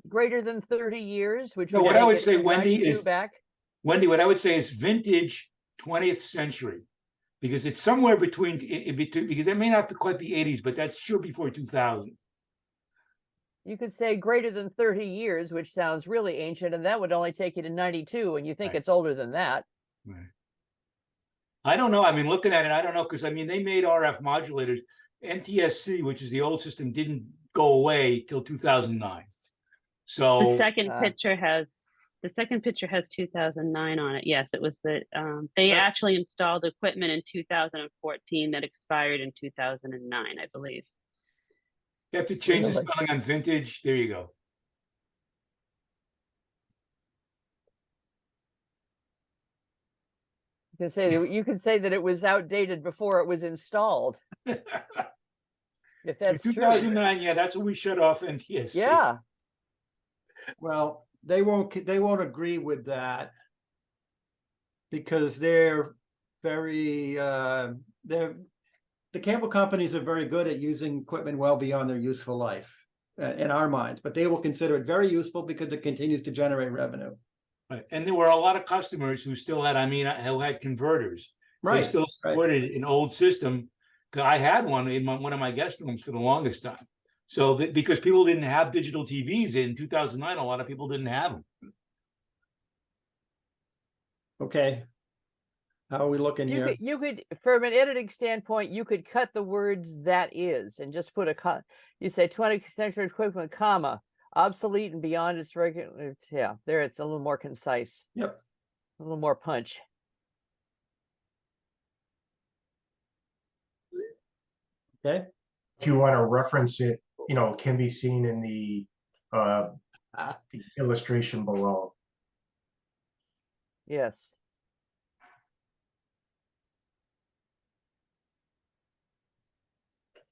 greater than 30 years, which No, would what I make would it say, from Wendy, 92 is- back? Wendy, what I would say is vintage 20th century. Because it's somewhere between, because it may not quite be 80s, but that's sure before 2000. You could say greater than 30 years, which sounds really ancient, and that would only take you to 92, and you think Right. it's older than that. Right. I don't know. I mean, looking at it, I don't know, because I mean, they made RF modulators. NTSC, which is the old system, didn't go away till 2009. So The second Ah. picture has 2009 on it. Yes, it was the they That's- actually installed equipment in 2014 that expired in 2009, I believe. you have to change the Really? spelling on vintage. There you go. You could say that it was outdated before it was installed. If that's true. 2009, yeah, that's when we shut off NTSC. Yeah, Well, they won't agree with that. Because they're very the cable companies are very good at using equipment well beyond their useful life in our minds, but they will consider it very useful because it continues to generate revenue. Right. And there were a lot of customers who still had, who had converters. They still supported an old system. 'Cause I had one in one of my guest rooms for the longest time. So that because people didn't have digital TVs in 2009, a lot of people didn't have them. Okay. How are we looking here? You could, from an editing standpoint, you could cut the words "that is" and just put you say 20th century equivalent, comma, obsolete and beyond its regular, yeah, there, it's a little more concise. Yep. A little more punch. Okay. If you want to reference it, it can be seen in the illustration below. Yes.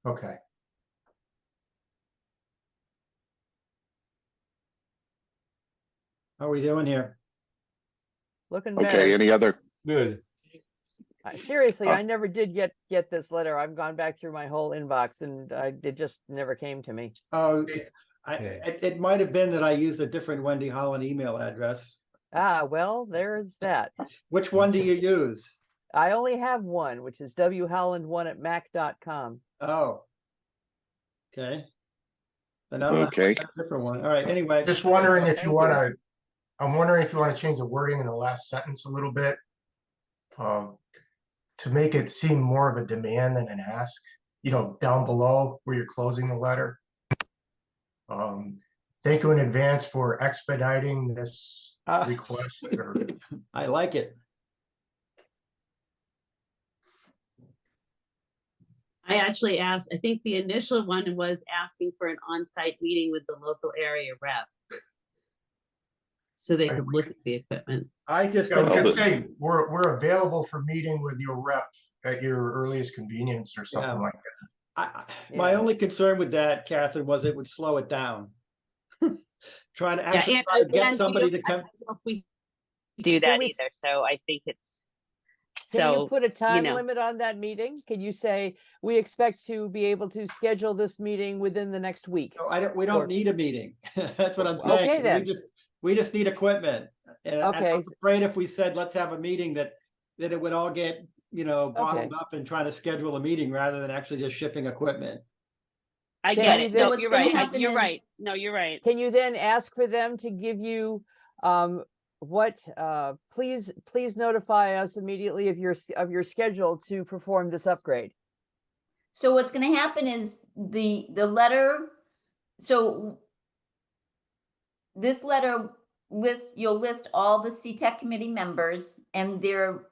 Okay. How are we doing here? Looking Okay, better. any other? Good. Seriously, Uh, I never did get this letter. I've gone back through my whole inbox and it just never came to me. Oh, Okay. it might have been that I used a different Wendy Holland email address. Ah, well, there's that. Which one do you use? I only have one, which is wholland1@mac.com. Oh. Okay. Then I don't have Okay. a different one. All right. Anyway. Just wondering if Thank you you. want to, I'm wondering if you want to change the wording in the last sentence a little bit. To make it seem more of a demand than an ask, down below where you're closing the letter. Thank you in advance for expediting this request. I like it. I actually asked, I think the initial one was asking for an on-site meeting with the local area rep. So they could look at the equipment. I just Yeah, we think could say we're available for meeting with your rep at your earliest convenience or something Yeah. like that. my Yeah. only concern with that, Catherine, was it would slow it down. Trying to actually try to get somebody to come. I don't know if we do that either. So I think it's. Can you put a time know. limit on that meeting? Can you say, we expect to be able to schedule this meeting within the next week? No, we don't Or- need a meeting. That's what I'm saying. Okay, then. We just need equipment. And I Okay. was afraid if we said, let's have a meeting, that it would all get, bottled up and trying to schedule a meeting rather than actually just shipping equipment. I Can get you it. then- No, what's you're gonna right. happen You're is- right. No, you're right. Can you then ask for them to give you please notify us immediately of your schedule to perform this upgrade? So what's gonna happen is the letter, so this letter you'll list all the CTEC committee members and their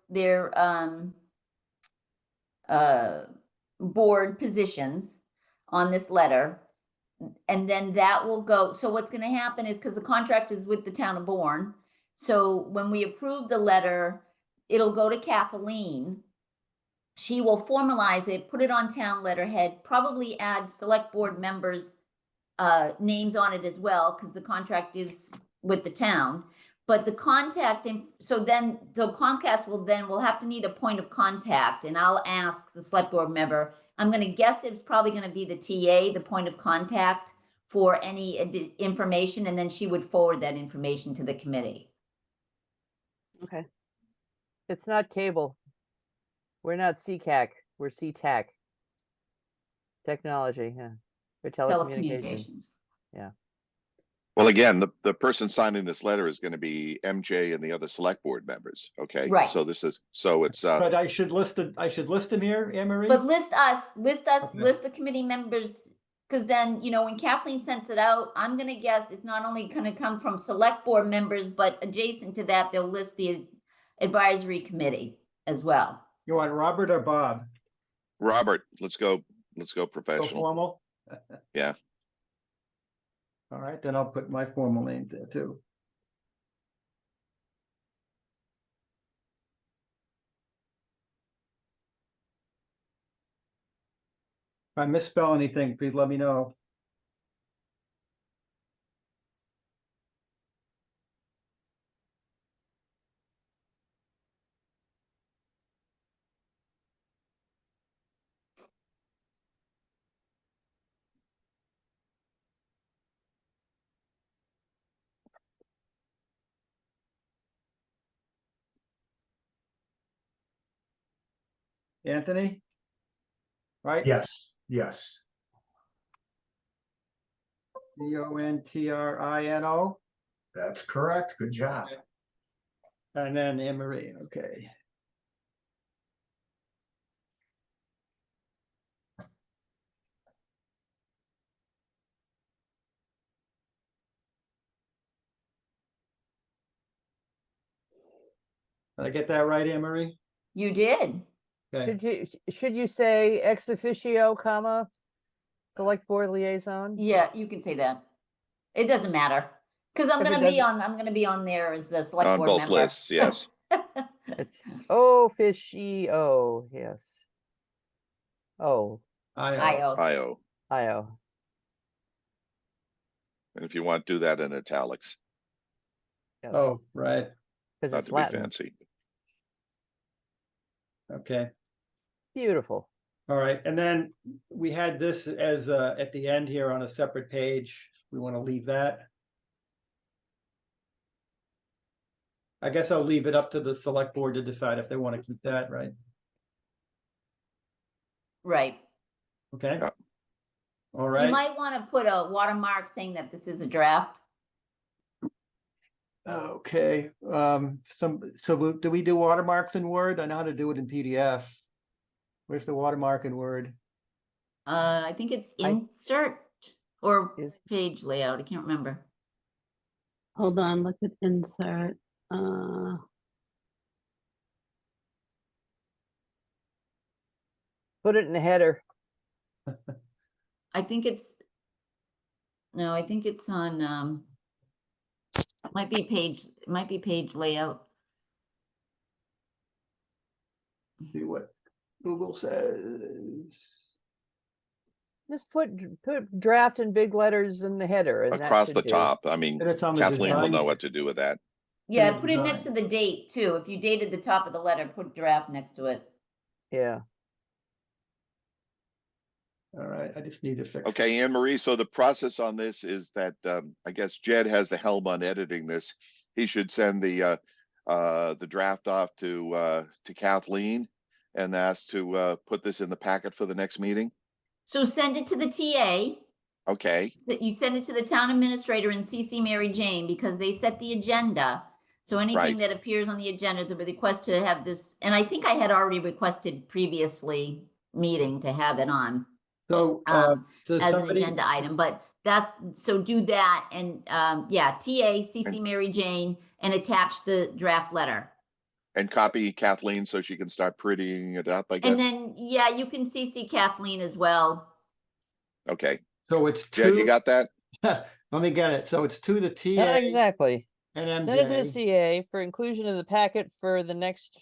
board positions on this letter. And then that will go, so what's gonna happen is, because the contract is with the town of Bourne, so when we approve the letter, it'll go to Kathleen. She will formalize it, put it on town letterhead, probably add select board members' names on it as well, because the contract is with the town. But the contact, so Comcast will have to need a point of contact, and I'll ask the select board member. I'm going to guess it's probably going to be the TA, the point of contact for any information, and then she would forward that information to the committee. Okay. It's not cable. We're not CCAC. We're CTAC. Technology, yeah. For telecommunications. Yeah. Well, again, the person signing this letter is going to be MJ and the other select board members. Okay. Right. So it's But I should list them here, Anne Marie? But list Okay. list the committee members, because then, when Kathleen sends it out, I'm gonna guess it's not only gonna come from select board members, but adjacent to that, they'll list the advisory committee as well. You want Robert or Bob? Robert. Let's go Go professional. formal? Yeah. All right, then I'll put my formal name there too. If I misspell anything, please let me know. Anthony? Right? Yes, yes. Bontrino. That's correct. Good job. And then Anne Marie, okay. Did I get that right, Anne Marie? You did. Okay, Should you say ex officio, comma, select board liaison? Yeah, you can say that. It doesn't matter. Because I'm If it gonna be doesn't- I'm gonna be on there as the select On board both member. lists, yes. It's officio, yes. Oh, IO. IO. IO. And if you want, do that in italics, Yes, oh, right, because not it's to be Latin. fancy. okay. Beautiful. All right, and then we had this as at the end here on a separate page. We want to leave that. I guess I'll leave it up to the select board to decide if they want to keep that, right? Right. Okay. Yeah. All You right, might want to put a watermark saying that this is a draft. okay, do we do watermarks in Word? I know how to do it in PDF. Where's the watermark in Word? I think it's I- insert or Is page layout. I can't remember. Hold on, look at insert. put it in the header. I think it's no, I think it's on it might be page layout. See what Google says. Just put draft in big letters in the header, and that Across should the do. top. I mean, And it's on the Kathleen will design. know what to do with that. Yeah, the put it next to design. the date too. If you dated the top of the letter, put draft next to it. Yeah. All right, I just need to fix. Okay, Anne Marie, so the process on this is that I guess Jed has the helm on editing this. He should send the draft off to Kathleen and ask to put this in the packet for the next meeting. So send it to the TA. Okay, You send it to the town administrator and CC Mary Jane because they set the agenda. So anything Right. that appears on the agenda, the request to have this, and I think I had already requested previously meeting to have it on So, does as an somebody, agenda item, but so do that and yeah, TA, CC Mary Jane and attach the draft letter. and copy Kathleen so she can start prettying it up, I guess. And then, yeah, you can CC Kathleen as well. Okay, so it's Jed, you two, got that? let me get it. So it's to the Not TA exactly. and Send it to the MJ, CA for inclusion in the packet for the next.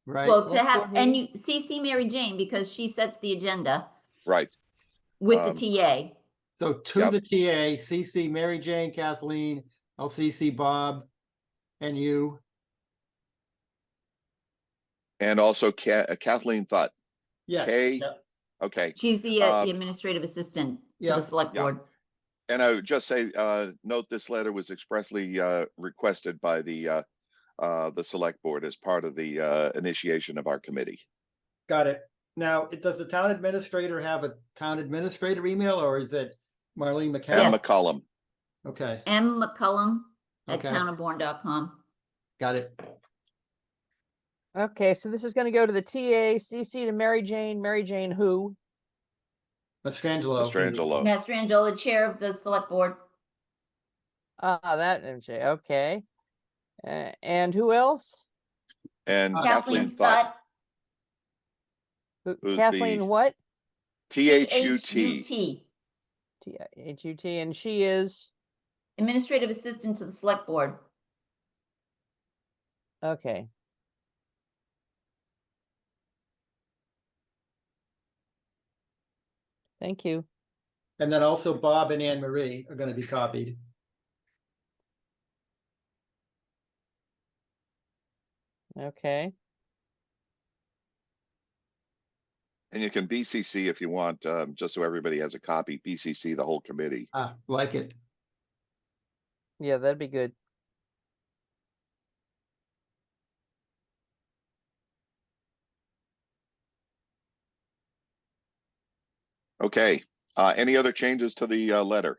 right? Well, to Select have, board and meeting? you CC Mary Jane because she sets the agenda Right. with the TA. So to Yep. the TA, CC Mary Jane, Kathleen, I'll CC Bob and you. And also Kathleen thought, Yes. K? Yep. Okay. She's the Um, administrative assistant to Yeah. the select Yeah. board. And I would just say, note this letter was expressly requested by the select board as part of the initiation of our committee. Got it. Now, does the town administrator have a town administrator email or is it Marlene M. McCall? Yes. McCullum. Okay, M. McCullum at Okay. townofbourne.com. got it. Okay, so this is going to go to the TA, CC to Mary Jane who? Mastrangelo. Mastrangelo. Mastrangelo, chair of the select board. That MJ, okay. And who else? And Kathleen Kathleen thought, Who's Kathleen the- what? THUT. HUT, and she is, Administrative assistant to the select board. okay. Thank you. And then also Bob and Anne Marie are gonna be copied. Okay. And you can BCC if you want, just so everybody has a copy, BCC the whole committee. Ah, like it. Yeah, that'd be good. Okay, any other changes to the letter?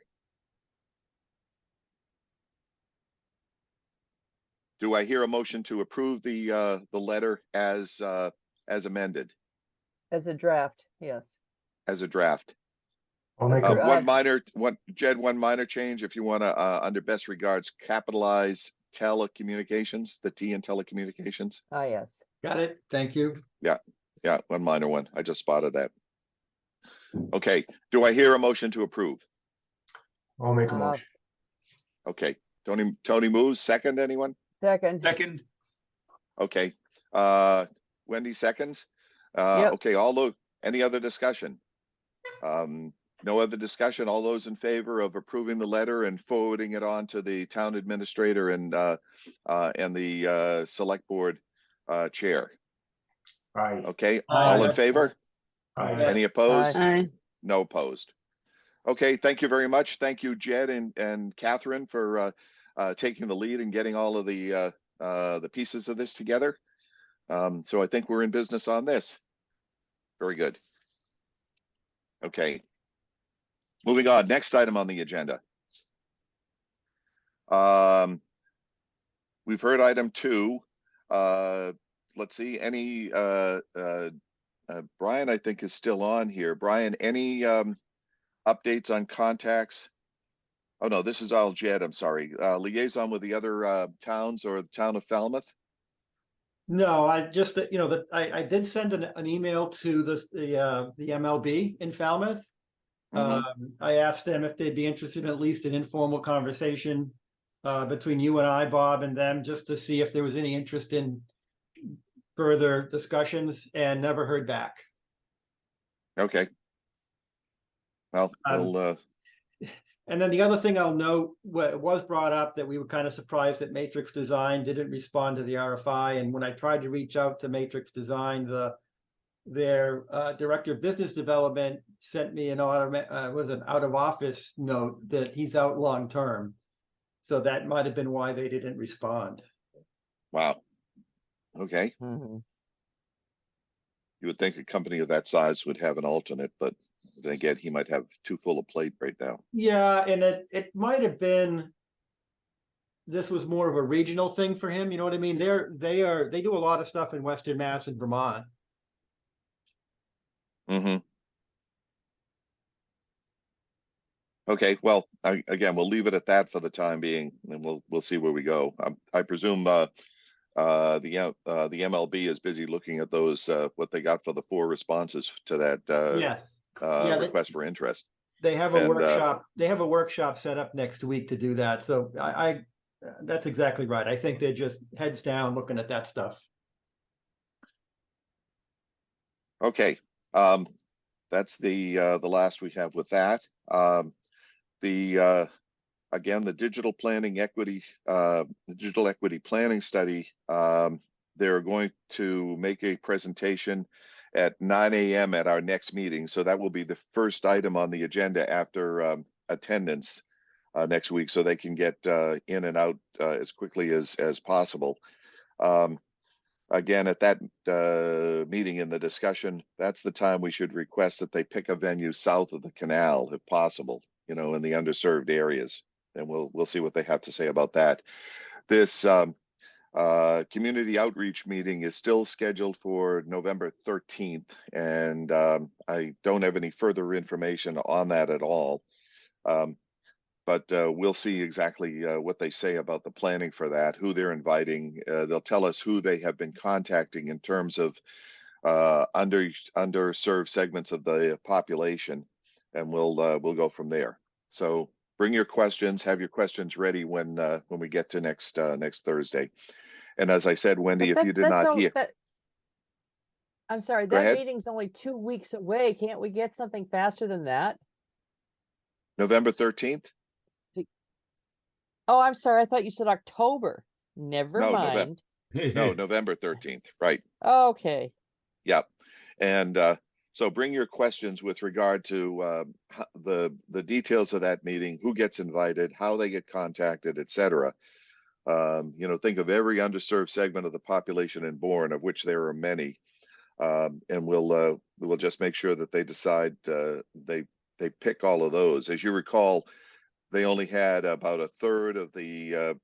do I hear a motion to approve the letter as amended, As a draft, yes. as a draft? I'll make Sure, a, One minor change, if you want to, under best regards, capitalize telecommunications, the T in telecommunications. Ah, yes. Got it. Thank you. Yeah, one minor one. I just spotted that. Okay, do I hear a motion to approve? I'll make a Uh, motion. Okay, Tony moves, second, anyone? Second, Second, Okay, Wendy seconds. Yep. Okay, any other discussion? No other discussion. All those in favor of approving the letter and forwarding it on to the town administrator and the select board chair. Aye. Okay, Aye. all in favor? Aye. Yes. Any opposed? Aye. No opposed. Okay, thank you very much. Thank you, Jed and Catherine, for taking the lead and getting all of the pieces of this together. So I think we're in business on this. Very good. Okay. Moving on, next item on the agenda. We've heard item 2. Let's see, Brian, I think, is still on here. Brian, any updates on contacts? Oh no, this is all Jed, I'm sorry. Liaison with the other towns or the town of Falmouth? No, I just, that I did send an email to the MLB in Falmouth. Mhm. I asked them if they'd be interested in at least an informal conversation between you and I, Bob, and them, just to see if there was any interest in further discussions, and never heard back. Okay. Well, we'll And then the other thing I'll note, what was brought up, that we were kind of surprised that Matrix Design didn't respond to the RFI. And when I tried to reach out to Matrix Design, their director of business development sent me an out of office note that he's out long term. So that might have been why they didn't respond. wow. Okay. Mhm. You would think a company of that size would have an alternate, but then again, he might have too full a plate right now. Yeah, and it might have been, this was more of a regional thing for him. You know what I mean? They do a lot of stuff in Western Mass and Vermont. Mm-hmm. Okay, well, again, we'll leave it at that for the time being, and we'll see where we go. I presume the MLB is busy looking at those what they got for the 4 responses to that Yes. Yeah, request for interest. they have a And, workshop. They have a workshop set up next week to do that. So I that's exactly right. I think they're just heads down looking at that stuff. Okay, that's the last we have with that. Again, the digital equity planning study. They're going to make a presentation at 9 a.m. at our next meeting. So that will be the first item on the agenda after attendance next week, so they can get in and out as quickly as possible. Again, at that meeting in the discussion, that's the time we should request that they pick a venue south of the canal, if possible, in the underserved areas. And we'll see what they have to say about that. This community outreach meeting is still scheduled for November 13th, and I don't have any further information on that at all. But we'll see exactly what they say about the planning for that, who they're inviting. They'll tell us who they have been contacting in terms of underserved segments of the population, and we'll go from there. So bring your questions, have your questions ready when we get to next Thursday. And as I said, Wendy, if you did not hear, I'm sorry, Go that ahead. meeting's only 2 weeks away. Can't we get something faster than that? November 13th? Oh, I'm sorry. I thought you said October. Never No, mind. No, November 13th, right. Okay. Yep. And so bring your questions with regard to the details of that meeting, who gets invited, how they get contacted, et cetera. Think of every underserved segment of the population in Bourne, of which there are many. And we'll just make sure that they decide they pick all of those. As you recall, they only had about a third of the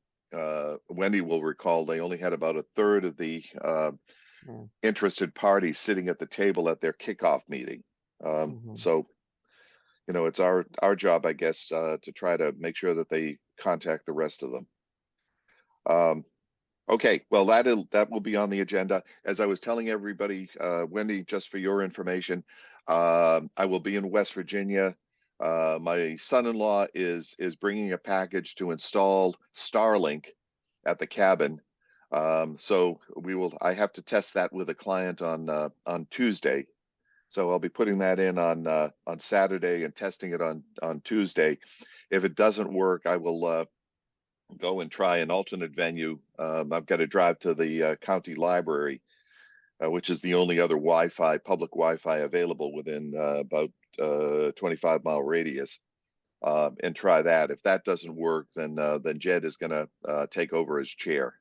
Wendy will recall, they only had about a third of the interested parties sitting at the table at their kickoff meeting. So, you know, it's our job, I guess, to try to make sure that they contact the rest of them. Okay, well, that will be on the agenda. As I was telling everybody, Wendy, just for your information, I will be in West Virginia. My son-in-law is bringing a package to install Starlink at the cabin. So I have to test that with a client on Tuesday. So I'll be putting that in on Saturday and testing it on Tuesday. If it doesn't work, I will go and try an alternate venue. I've got to drive to the county library, which is the only other public Wi-Fi available within about 25-mile radius, and try that. If that doesn't work, then Jed is going to take over as chair,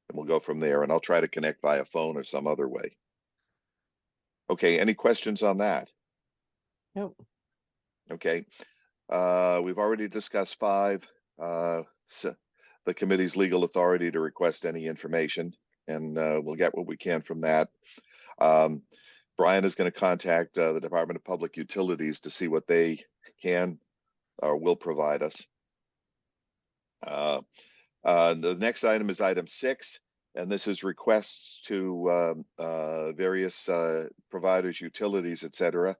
and we'll go from there. And I'll try to connect via phone or some other way. Okay, any questions on that? Nope. Okay, we've already discussed 5. So the committee's legal authority to request any information, and we'll get what we can from that. Brian is going to contact the Department of Public Utilities to see what they can or will provide us. The next item is item 6, and this is requests to various providers, utilities, etc.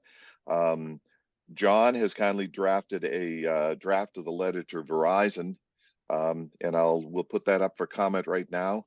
John has kindly drafted a draft of the letter to Verizon, and we'll put that up for comment right now.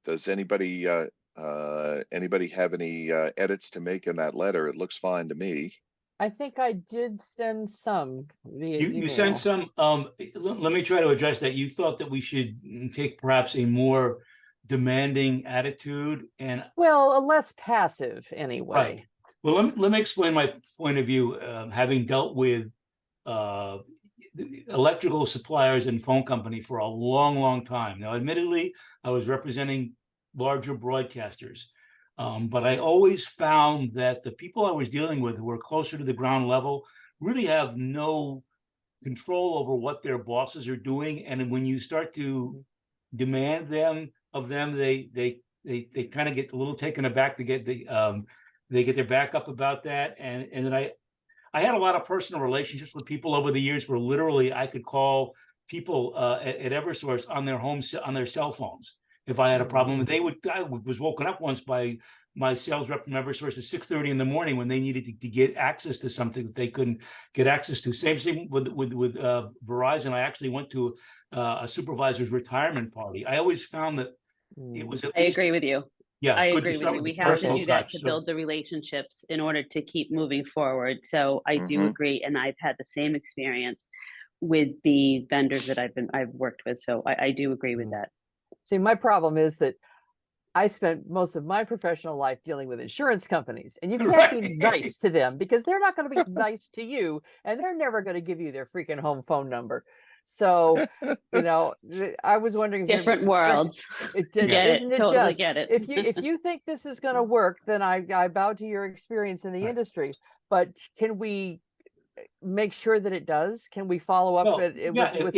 Does anybody have any edits to make in that letter? It looks fine to me. I think I did send some via email. You sent some. Let me try to address that. You thought that we should take perhaps a more demanding attitude, and well, a less passive anyway. Right. Well, let me explain my point of view, having dealt with electrical suppliers and phone company for a long time. Now, admittedly, I was representing larger broadcasters, but I always found that the people I was dealing with who were closer to the ground level really have no control over what their bosses are doing. And when you start to demand of them, they kind of get a little taken aback. They get their back up about that. And then I had a lot of personal relationships with people over the years where literally I could call people at Eversource on their cell phones if I had a problem. I was woken up once by my sales rep from Eversource at 6:30 in the morning when they needed to get access to something that they couldn't get access to. Same thing with Verizon. I actually went to a supervisor's retirement party. I always found that it was I agree with you. Yeah, I agree with you. We have to do that to build the relationships in order to keep moving forward. So I do agree, and I've had the same experience with the vendors that I've worked with. So I do agree with that. See, my problem is that I spent most of my professional life dealing with insurance companies, and you can't be nice to them because they're not going to be nice to you, and they're never going to give you their freaking home phone number. So, you know, I was wondering, different worlds. Isn't it totally just, get it. if you think this is going to work, then I bow to your experience in the industry. But can we make sure that it does? Can we follow up with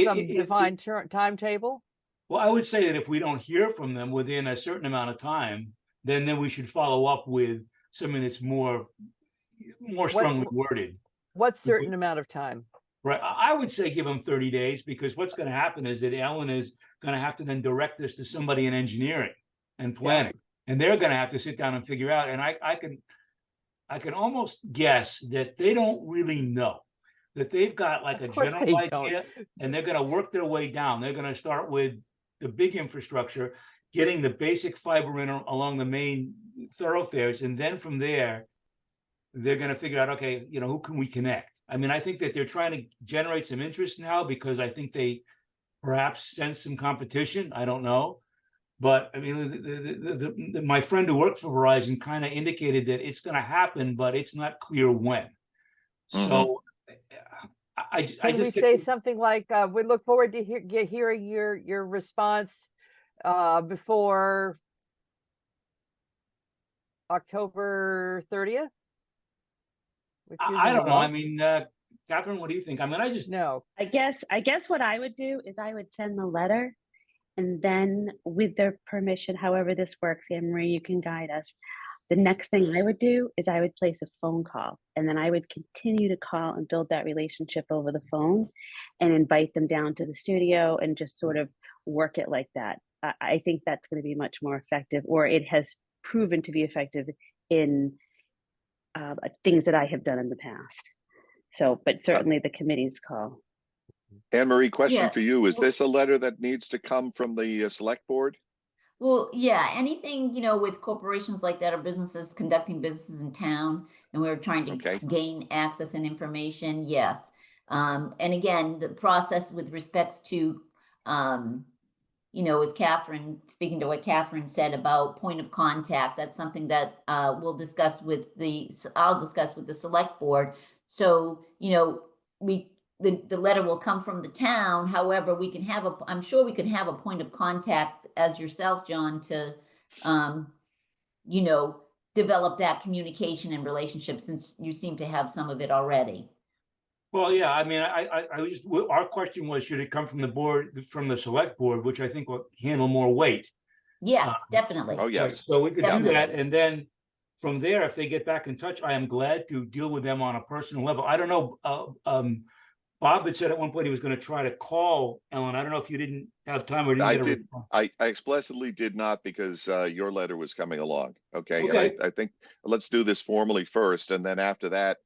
some defined timetable? Well, I would say that if we don't hear from them within a certain amount of time, then we should follow up with something that's more strongly worded. What certain amount of time? Right. I would say give them 30 days, because what's going to happen is that Ellen is going to have to then direct this to somebody in engineering and planning, and they're going to have to sit down and figure out. And I can almost guess that they don't really know, that they've got like a general idea, and they're going to work their way down. They're going to start with the big infrastructure, getting the basic fiber in along the main thoroughfares, and then from there, they're going to figure out, okay, you know, who can we connect? I mean, I think that they're trying to generate some interest now because I think they perhaps sense some competition. I don't know. But I mean, my friend who works for Verizon kind of indicated that it's going to happen, but it's not clear when. So I just say something like, we look forward to hearing your response before October 30th. I don't know. I mean, Catherine, what do you think? I mean, I just, No, I guess what I would do is I would send the letter, and then with their permission, however this works, Anne Marie, you can guide us. The next thing I would do is I would place a phone call, and then I would continue to call and build that relationship over the phone and invite them down to the studio and just sort of work it like that. I think that's going to be much more effective, or it has proven to be effective in things that I have done in the past. So, but certainly the committee's call. Anne Marie, question Yeah, for you. Is well- this a letter that needs to come from the select board? Well, yeah, anything, with corporations like that or businesses conducting business in town, and we're trying to Okay. gain access and information, yes. And again, the process with respects to, as Catherine, speaking to what Catherine said about point of contact, that's something that I'll discuss with the select board. So, the letter will come from the town. However, I'm sure we can have a point of contact as yourself, John, to, develop that communication and relationship, since you seem to have some of it already. well, yeah, I mean, I was just, our question was, should it come from the board, from the select board, which I think will handle more weight. Yes, definitely. Oh, Right, yes. so we could do Definitely. that, and then from there, if they get back in touch, I am glad to deal with them on a personal level. I don't know, Bob had said at one point he was going to try to call Ellen. I don't know if you didn't have time or didn't I get a did. response. I explicitly did not, because your letter was coming along. Okay. And Okay. I think let's do this formally first, and then after that,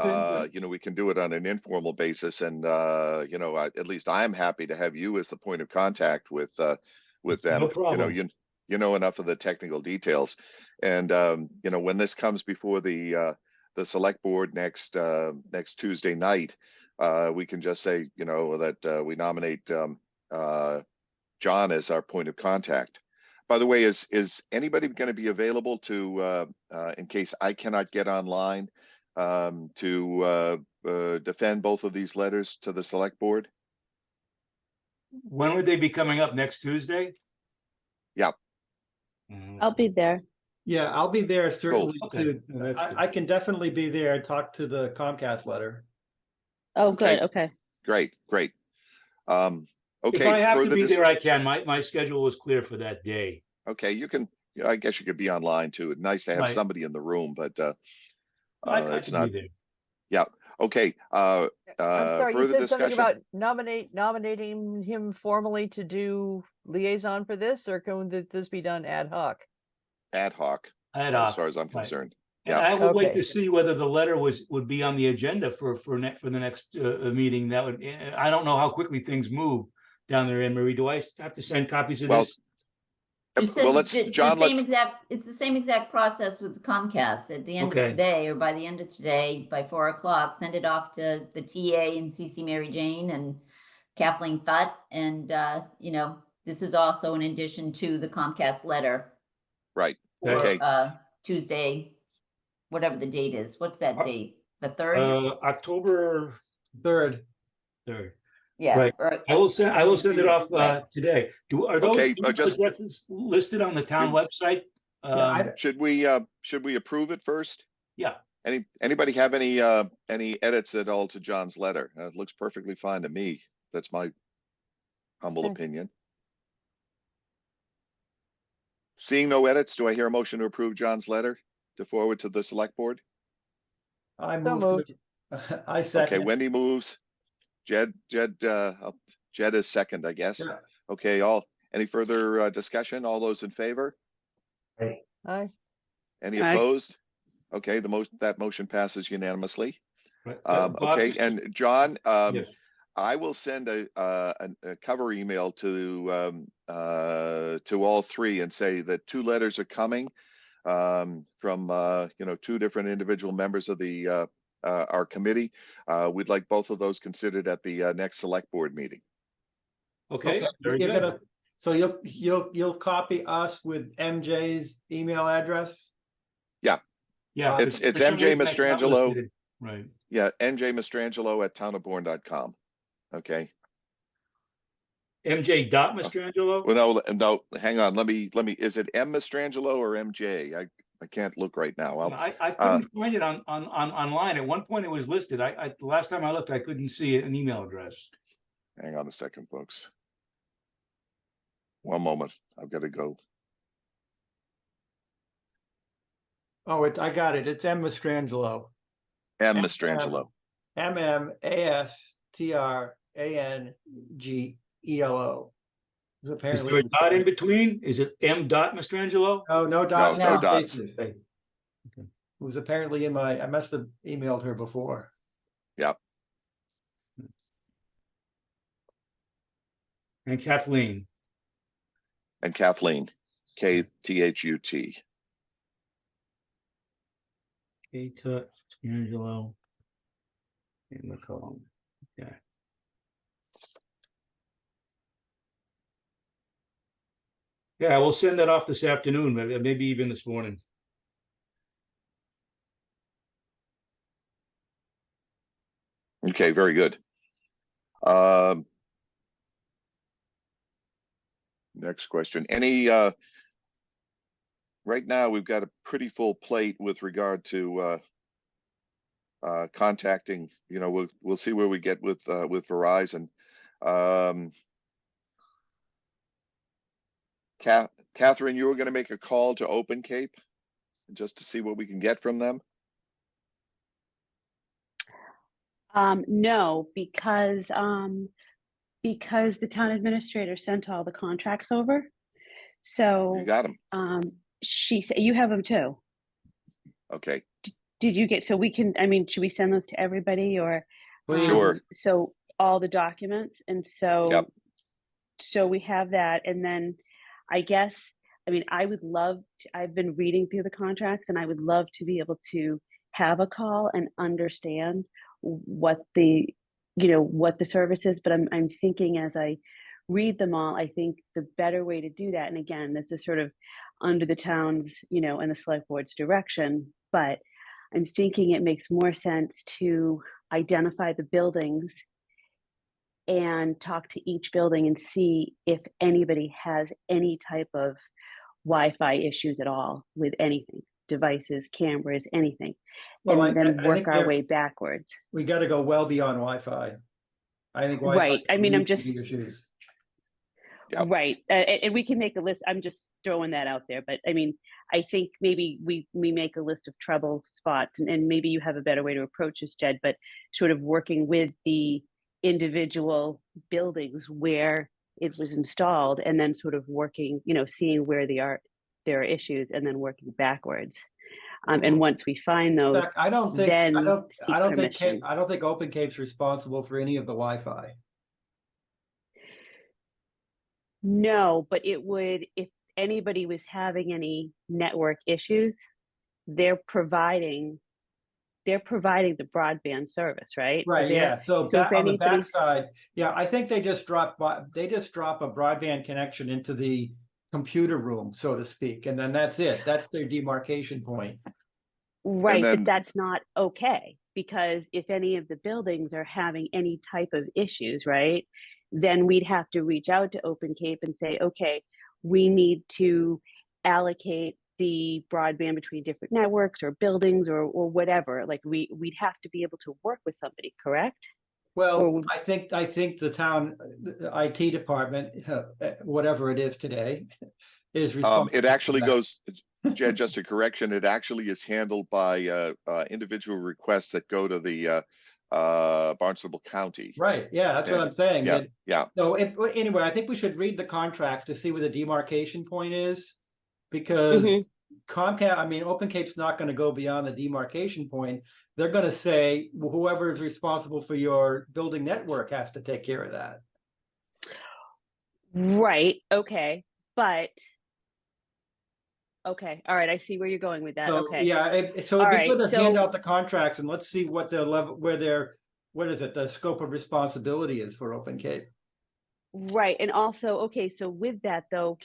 Then- we can do it on an informal basis. And at least I'm happy to have you as the point of contact with them. No problem. You know enough of the technical details. And when this comes before the select board next Tuesday night, we can just say, that we nominate John as our point of contact. By the way, is anybody going to be available to, in case I cannot get online, to defend both of these letters to the select board? When would they be coming up? Next Tuesday? Yeah. I'll be there. Yeah, I'll be there certainly Okay. too. That's good. I can definitely be there and talk to the Comcast letter. Oh, Okay. good. Okay. Great. If Okay. I have to further be dis- there, I can. My schedule was clear for that day. Okay, you can. I guess you could be online too. It's nice to have Right. somebody in the room, but I it's could not. be there. Yeah. Okay. I'm sorry, you Further said something discussion. about nominating him formally to do liaison for this, or can this be done ad hoc? Ad hoc, Ad as hoc. far as I'm Right. concerned. And Yeah. I would wait Okay. to see whether the letter would be on the agenda for the next meeting. That would, I don't know how quickly things move down there. Anne Marie, do I have to send copies of Well, this? You said well, let's John. it's the same exact process with Comcast. At the end Okay. of today, or by the end of today, by 4 o'clock, send it off to the TA and CC Mary Jane and Kathleen Thutt. And, this is also in addition to the Comcast letter Right. for, Okay. Tuesday, whatever the date is. What's that date? The 3rd? October 3rd. 3rd. Yeah. right. or- I will send it off Right. today. Are those Okay, email just- addresses listed on the town website? Should we approve it first? Yeah. Anybody have any edits at all to John's letter? It looks perfectly fine to me. That's my humble Okay. opinion. Seeing no edits, do I hear a motion to approve John's letter to forward to the select board? I So moved. I Okay, second. Wendy moves. Jed is second, I guess. Yeah. Okay, any further discussion? All those in favor? Aye. Any Aye. opposed? Okay, that motion passes unanimously. Right. Bob, Okay, just- and John, yes. I will send a cover email to all three and say that 2 letters are coming from 2 different individual members of the our committee. We'd like both of those considered at the next select board meeting. Okay. Very You're good. gonna- So you'll copy us with MJ's email address? Yeah. It's for some MJ reason, it's not Mastrangelo. listed. Right. Yeah, NJ Mastrangelo at townofbourne.com. Okay. MJ Mastrangelo. Well, no, hang on. Let me. Is it M Mastrangelo or MJ? I can't look right now. I couldn't find it online. At one point it was listed. The last time I looked, I couldn't see an email address. Hang on a second, folks. One moment. I've got to go. Oh, I got it. It's M. Mastrangelo. M. Mastrangelo. MMASTRANGELO. Is there a dot in between? Is it M. Mastrangelo? Oh, no dots. No dots. spaces. It was apparently in I must have emailed her before. Yeah. And Kathleen. And Kathleen. KTHUT. K-Tut, Angelo. In the column. Yeah. Yeah, we'll send that off this afternoon, maybe even this morning. Okay, very good. Next question. Right now we've got a pretty full plate with regard to contacting, we'll see where we get with Verizon. Catherine, you were going to make a call to Open Cape just to see what we can get from them? No, because the town administrator sent all the contracts over. So You got them. She said, you have them too. Okay. Did you get, so we can, should we send those to everybody or? Sure. So all the documents. And so, Yep. So we have that. And then I guess, I would love to, I've been reading through the contracts and I would love to be able to have a call and understand what the service is, but I'm thinking as I read them all, I think the better way to do that, and again, this is sort of under the town's, and the select board's direction, but I'm thinking it makes more sense to identify the buildings and talk to each building and see if anybody has any type of Wi-Fi issues at all with anything, devices, cameras, anything, Well, and then I work think our way backwards. We got to go well beyond Wi-Fi. I think Right. I'm just issues. Yep. Right. And we can make a list. I'm just throwing that out there. But I think maybe we make a list of trouble spots and maybe you have a better way to approach this, Jed, but sort of working with the individual buildings where it was installed and then sort of working, seeing where there are issues and then working backwards. And once we find those, I don't think Open Cape's responsible for any of the Wi-Fi. No, but it would, if anybody was having any network issues, they're providing the broadband service, right? Right. Yeah. So on the backside, yeah, I think they just drop a broadband connection into the computer room, so to speak, and then that's it. That's their demarcation point. Right, but that's not okay, because if any of the buildings are having any type of issues, right, then we'd have to reach out to Open Cape and say, okay, we need to allocate the broadband between different networks or buildings or whatever. Like we'd have to be able to work with somebody, correct? Well, I think the town IT department, whatever it is today, is responsible. It actually goes, Jed, just a correction. It actually is handled by individual requests that go to the Barnstable County. Right. Yeah, that's what I'm saying. Yeah. Yeah. So anyway, I think we should read the contracts to see where the demarcation point is, because Comcast, Open Cape's not going to go beyond the demarcation point. They're going to say whoever is responsible for your building network has to take care of that. Right. Okay. But okay. All right. I see where you're going with that. So, okay. Yeah. So it'd be good to hand out the contracts and let's see what their level, the scope of responsibility is for Open Cape. Right. And also, okay, so with that though,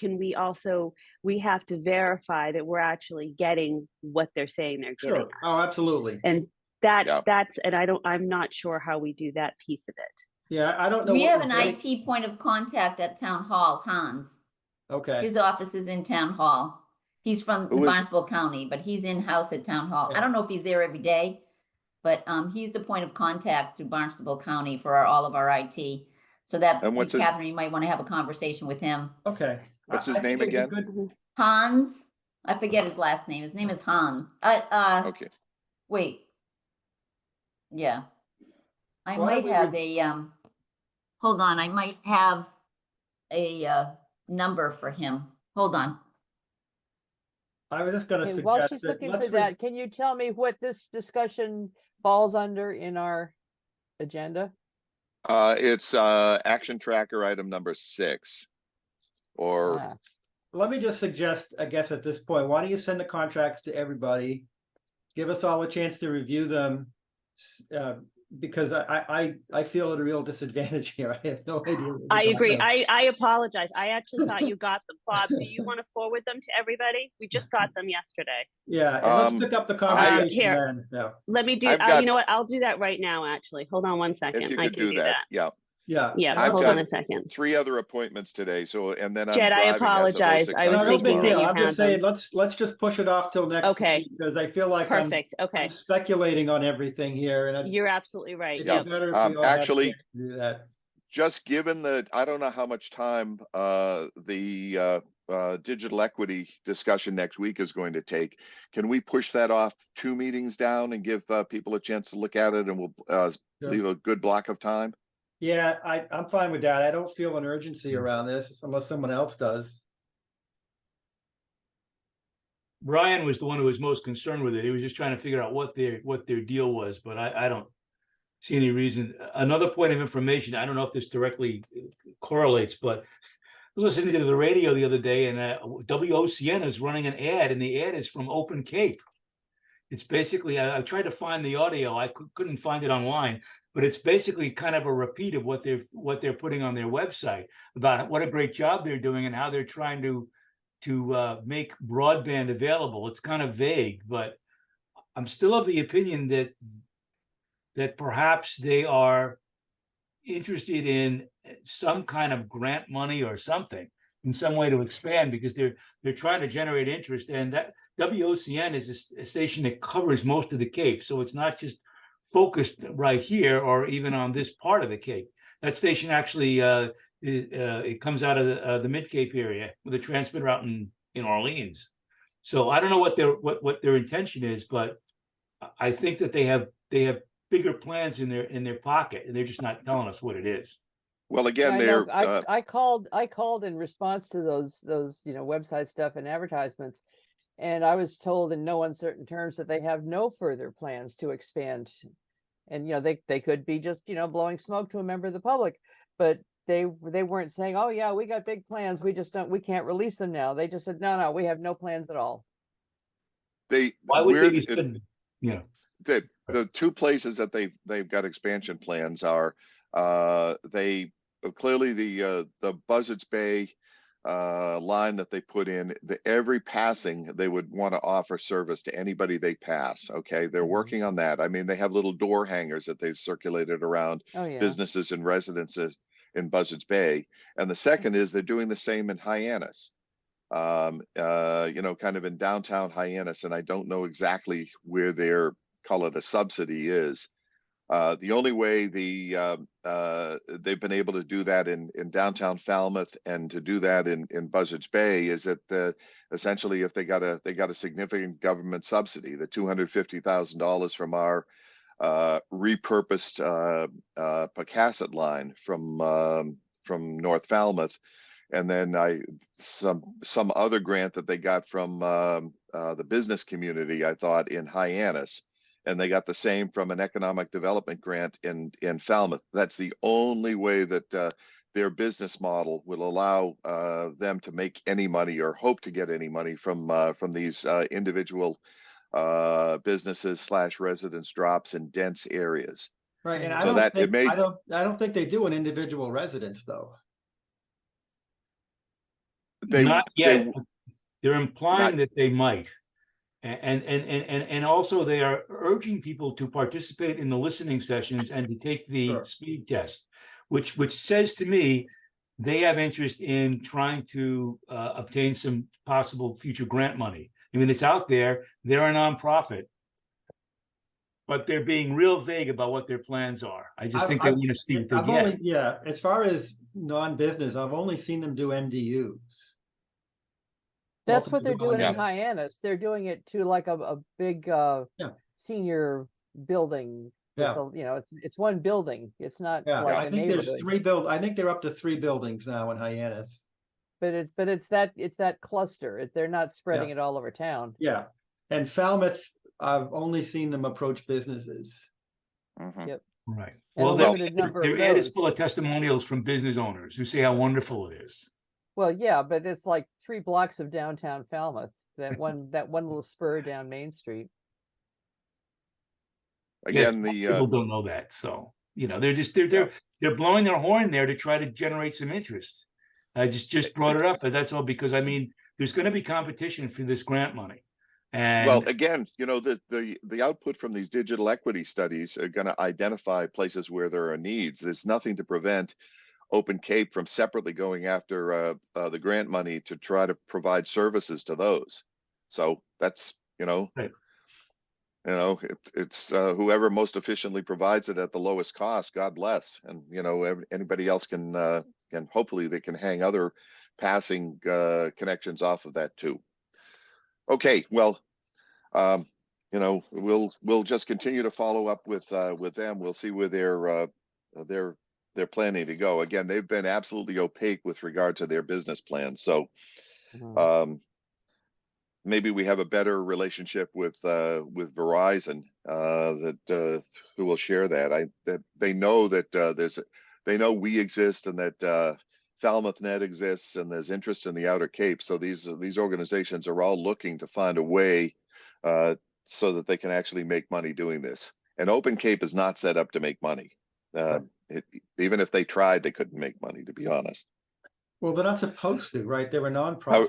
we have to verify that we're actually getting what they're saying they're getting. Sure. Oh, absolutely. And I'm not sure how we do that piece of it. Yeah, I don't know. We have an IT point of contact at Town Hall, Hans. Okay. His office is in Town Hall. He's from Who is- Barnstable County, but he's in-house at Town Hall. I Yeah. don't know if he's there every day, but he's the point of contact through Barnstable County for all of our IT. So that, And what's his- Catherine, you might want to have a conversation with him. Okay. What's his I think name it'd be again? good- Hans, I forget his last name. His name is Han. Okay. Wait. Yeah. I Why don't might we have a, hold on, I might have a number for him. Hold on. I was just gonna Okay, while suggest she's that looking let's for that, can you tell me what this discussion falls under in our agenda? It's action tracker item number 6. Or Ah, let me just suggest, I guess at this point, why don't you send the contracts to everybody? Give us all a chance to review them. Because I feel at a real disadvantage here. I have no idea. what we're I talking agree. about. I apologize. I actually thought you got them. Bob, do you want to forward them to everybody? We just got them yesterday. Yeah, and let's Um, pick up the conversation here. then. Yeah, Let me do, I've got- you know what? I'll do that right now, actually. Hold on one second. if you I could can do that, yeah. yeah. Yeah, And I've hold got- on a second. 3 other appointments today, so and then I'm Jed, I driving as of apologize. 06 I was No, until no big thinking that deal. you I'm had just saying, them. let's just push it off till next Okay. week because I feel like I'm Perfect. Okay. speculating on everything here, and You're absolutely right. it'd Yep. be better if we all had a actually- chance to do that. Just given that, I don't know how much time the digital equity discussion next week is going to take. Can we push that off 2 meetings down and give people a chance to look at it, and we'll leave a good block of time? Yeah, I'm fine with that. I don't feel an urgency around this unless someone else does. Brian was the one who was most concerned with it. He was just trying to figure out what their deal was, but I don't see any reason. Another point of information, I don't know if this directly correlates, but I was listening to the radio the other day, and WOCN is running an ad, and the ad is from Open Cape. It's basically, I tried to find the audio, I couldn't find it online, but it's basically kind of a repeat of what they're putting on their website about what a great job they're doing and how they're trying to make broadband available. It's kind of vague, but I'm still of the opinion that perhaps they are interested in some kind of grant money or something in some way to expand, because they're trying to generate interest. And that WOCN is a station that covers most of the Cape, so it's not just focused right here or even on this part of the Cape. That station actually it comes out of the Mid Cape area with a transmitter out in Orleans. So I don't know what their intention is, but I think that they have bigger plans in their pocket, and they're just not telling us what it is. Well, again, I they're know. I called in response to those website stuff and advertisements, and I was told in no uncertain terms that they have no further plans to expand. And they could be just blowing smoke to a member of the public, but they weren't saying, oh yeah, we got big plans, we can't release them now. They just said, no, we have no plans at all. Why would they be? The 2 places that they've got expansion plans are they clearly the Buzzards Bay line that they put in, every passing they would want to offer service to anybody they pass. Okay, they're working on that. I mean, they have little door hangers that they've circulated around businesses and residences in Buzzards Bay. And the second is they're doing the same in Hyannis, kind of in downtown Hyannis, and I don't know exactly where their, call it a subsidy, is. The only way they've been able to do that in downtown Falmouth and to do that in Buzzards Bay is that essentially if they got a significant government subsidy, the $250,000 from our repurposed Pocasset line from North Falmouth, and then some other grant that they got from the business community, I thought, in Hyannis. And they got the same from an economic development grant in Falmouth. That's the only way that their business model will allow them to make any money or hope to get any money from these individual businesses / residence drops in dense areas. Right, and I So don't think they do an individual residence though. Not yet. They're implying that they might. And also they are urging people to participate in the listening sessions and to take the speed test, which says to me they have interest in trying to obtain some possible future grant money. I mean, it's out there. They're a nonprofit, but they're being real vague about what their plans are. I just think they want to see what they I've only, get. yeah, as far as non-business, I've only seen them do MDUs. That's what they're doing in Yeah. Hyannis. They're doing it to like a big Yeah. senior building. With Yeah. the, it's one building. It's not Yeah, like I a think there's neighborhood. I think they're up to 3 buildings now in Hyannis. But it's that cluster. They're not spreading it all over town. Yeah, and Falmouth, I've only seen them approach businesses. Mhm. Yep. Right. And Well, a limited number their of ad is those. full of testimonials from business owners who say how wonderful it is. Well, yeah, but it's like 3 blocks of downtown Falmouth. That one little spur down Main Street. Again, Most people don't know that, so they're blowing their horn there to try to generate some interest. I just brought it up, but that's all because I mean there's going to be competition for this grant money, and well, again, the output from these digital equity studies are going to identify places where there are needs. There's nothing to prevent Open Cape from separately going after the grant money to try to provide services to those. So that's Right. it's whoever most efficiently provides it at the lowest cost. God bless, and anybody else can hopefully they can hang other passing connections off of that too. Okay, well, we'll just continue to follow up with them. We'll see where they're planning to go. Again, they've been absolutely opaque with regard to their business plans. So maybe we have a better relationship with Verizon who will share that. That they know that they know we exist and that Falmouth Net exists and there's interest in the Outer Cape. So these organizations are all looking to find a way so that they can actually make money doing this. And Open Cape is not set up to make money. Even if they tried, they couldn't make money, to be honest. Well, they're not supposed to, right? They're a nonprofit.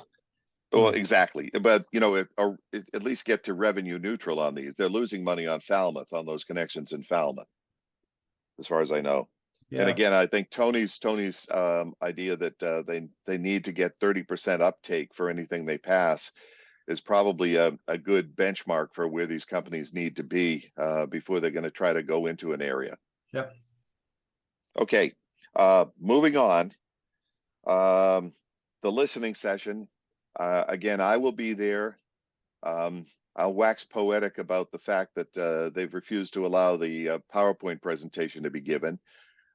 Well, exactly. But, at least get to revenue neutral on these. They're losing money on Falmouth, on those connections in Falmouth, as far as I know. Yeah. And again, I think Tony's idea that they need to get 30% uptake for anything they pass is probably a good benchmark for where these companies need to be before they're going to try to go into an area. Yep. Okay, moving on. The listening session. Again, I will be there. I'll wax poetic about the fact that they've refused to allow the PowerPoint presentation to be given.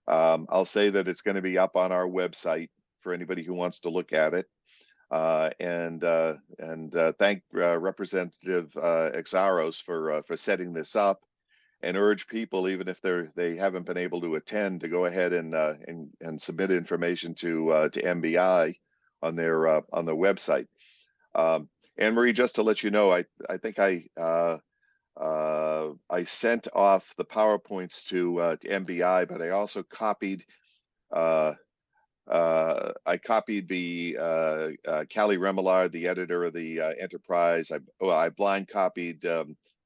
I'll say that it's going to be up on our website for anybody who wants to look at it. And thank Representative Exaros for setting this up, and urge people, even if they haven't been able to attend, to go ahead and submit information to MBI on their website. Anne Marie, just to let you know, I think I sent off the PowerPoints to MBI, but I also copied I copied the Callie Remillard, the editor of the Enterprise. I blind copied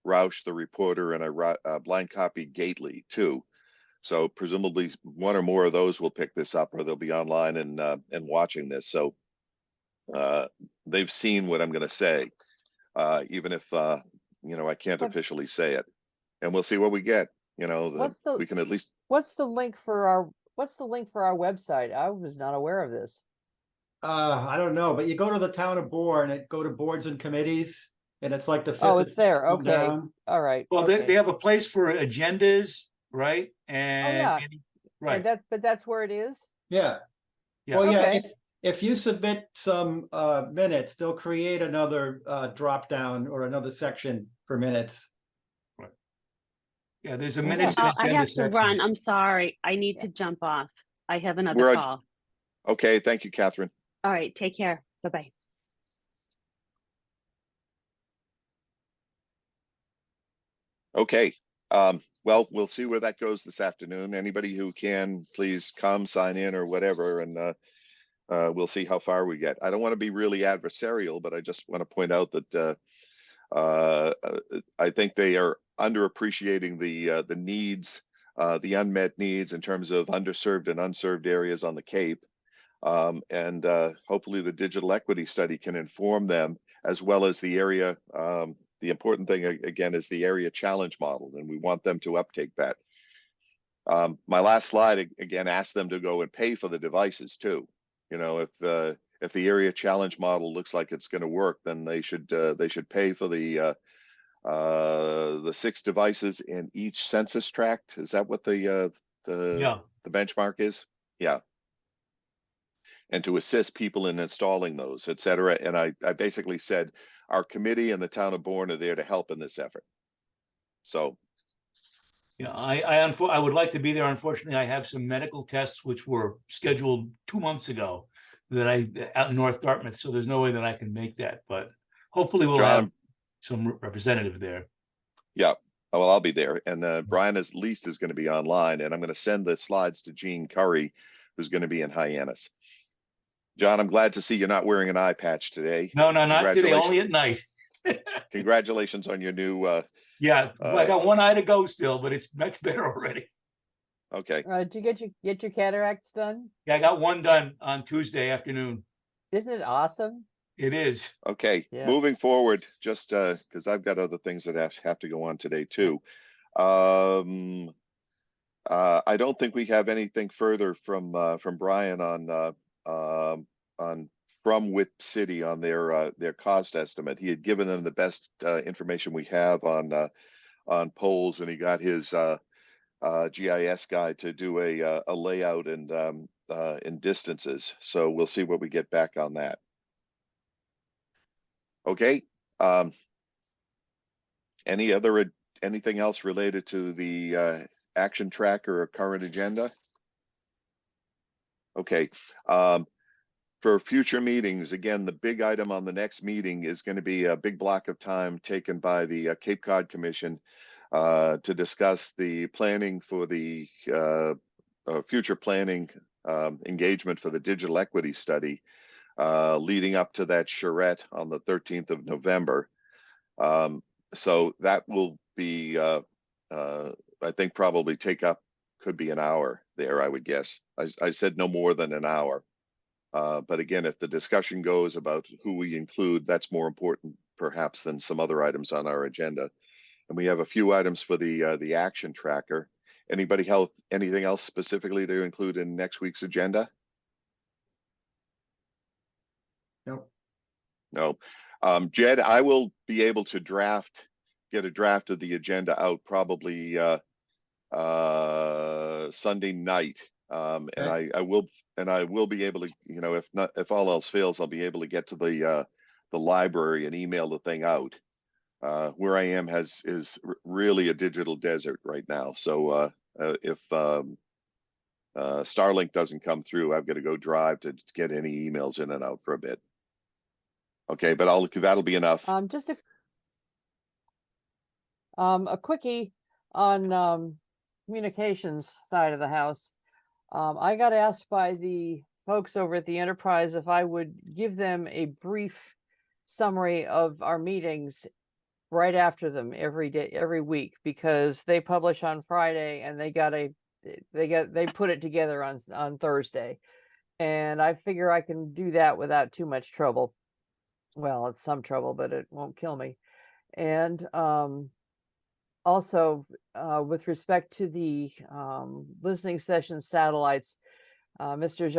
Roush, the reporter, and I blind copied Gately too. So presumably one or more of those will pick this up, or they'll be online and watching this. So they've seen what I'm going to say, even if I can't officially say it. And we'll see what we get. We can at least. What's the link for our website? I was not aware of this. I don't know, but you go to the town of Bourne and go to boards and committees, and it's like the fifth. Oh, it's there. one Okay. down. All right. Well, okay. they have a place for agendas, right? And yeah. right. But that's where it is. Yeah. Yeah. Well, yeah. Okay. If you submit some minutes, they'll create another drop down or another section for minutes. Right. Yeah, there's a Yeah. minutes and I agenda have to section. run. I'm sorry. I need to jump off. I have another call. Okay, thank you, Catherine. All right, take care. Bye-bye. Okay. Well, we'll see where that goes this afternoon. Anybody who can, please come, sign in or whatever, and we'll see how far we get. I don't want to be really adversarial, but I just want to point out that I think they are underappreciating the needs, the unmet needs in terms of underserved and unserved areas on the Cape. And hopefully the digital equity study can inform them, as well as the area. The important thing again is the area challenge model, and we want them to uptake that. My last slide again asks them to go and pay for the devices too. You know, if the area challenge model looks like it's going to work, then they should pay for the 6 devices in each census tract. Is that what the benchmark is? Yeah. And to assist people in installing those, et cetera. And I basically said our committee and the town of Bourne are there to help in this effort. So. Yeah, I would like to be there. Unfortunately, I have some medical tests which were scheduled 2 months ago out in North Dartmouth. So there's no way that I can make that, but hopefully we'll have some representative there. Yeah. Oh, well, I'll be there. And Brian at least is going to be online, and I'm going to send the slides to Gene Curry, who's going to be in Hyannis. John, I'm glad to see you're not wearing an eye patch today. No, not today, only at night. Congratulations on your new yeah, I got one eye to go still, but it's much better already. Okay. Did you get your cataracts done? Yeah, I got one done on Tuesday afternoon. Isn't it awesome? It is. Okay. Yes. Moving forward, just because I've got other things that have to go on today too. I don't think we have anything further from Brian on from Whip City on their cost estimate. He had given them the best information we have on polls, and he got his GIS guy to do a layout and in distances. So we'll see what we get back on that. Okay. Anything else related to the action tracker or current agenda? Okay. For future meetings, again, the big item on the next meeting is going to be a big block of time taken by the Cape Cod Commission to discuss the planning for the future planning engagement for the digital equity study leading up to that charrette on the 13th of November. So that will be, I think, probably could be an hour there, I would guess. I said no more than an hour. But again, if the discussion goes about who we include, that's more important perhaps than some other items on our agenda. And we have a few items for the action tracker. Anything else specifically to include in next week's agenda? No. Jed, I will be able to get a draft of the agenda out probably Sunday night. And I will be able to, if all else fails, I'll be able to get to the library and email the thing out. Where I am is really a digital desert right now. So if Starlink doesn't come through, I've got to go drive to get any emails in and out for a bit. Okay, but that'll be enough. Just a quickie on communications side of the house. I got asked by the folks over at the Enterprise if I would give them a brief summary of our meetings right after them every week, because they publish on Friday and they put it together on Thursday, and I figure I can do that without too much trouble. Well, it's some trouble, but it won't kill me. And also, with respect to the listening session satellites, Mr.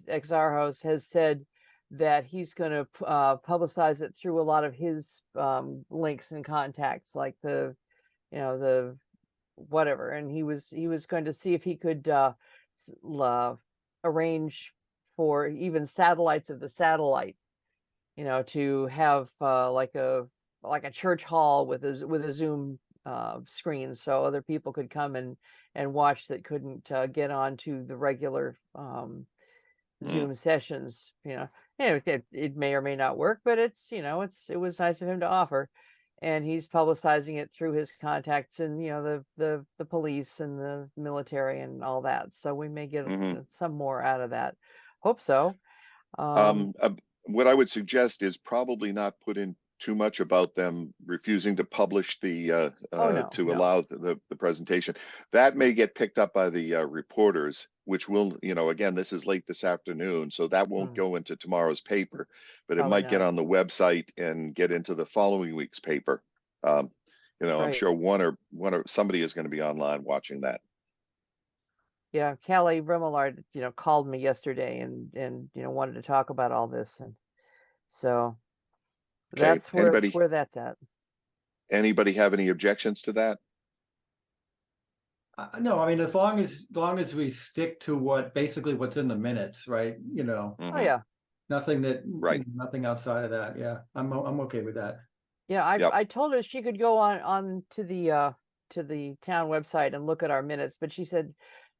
Exarchos has said that he's going to publicize it through a lot of his links and contacts, like the whatever. And he was going to see if he could arrange for even satellites of the satellite, to have like a church hall with a Zoom screen, so other people could come and watch that couldn't get onto the regular Zoom sessions. It may or may not work, but it was nice of him to offer, and he's publicizing it through his contacts and the police and the military and all that. So we may get some more out of that. Hope so. What I would suggest is probably not put in too much about them refusing to publish allow the presentation. That may get picked up by the reporters. which will, again, this is late this afternoon, so that won't go into tomorrow's paper, but it Probably might get not. on the website and get into the following week's paper. I'm Right. sure one or somebody is going to be online watching that. Yeah, Callie Remillard, called me yesterday and wanted to talk about all this, and so Okay. that's where that's at. Anybody have any objections to that? No, I mean, as long as we stick to basically what's in the minutes, right? Oh yeah, Nothing that, Right. nothing outside of that. Yeah, I'm okay with that. yeah. Yep. I told her she could go on to the town website and look at our minutes, but she said,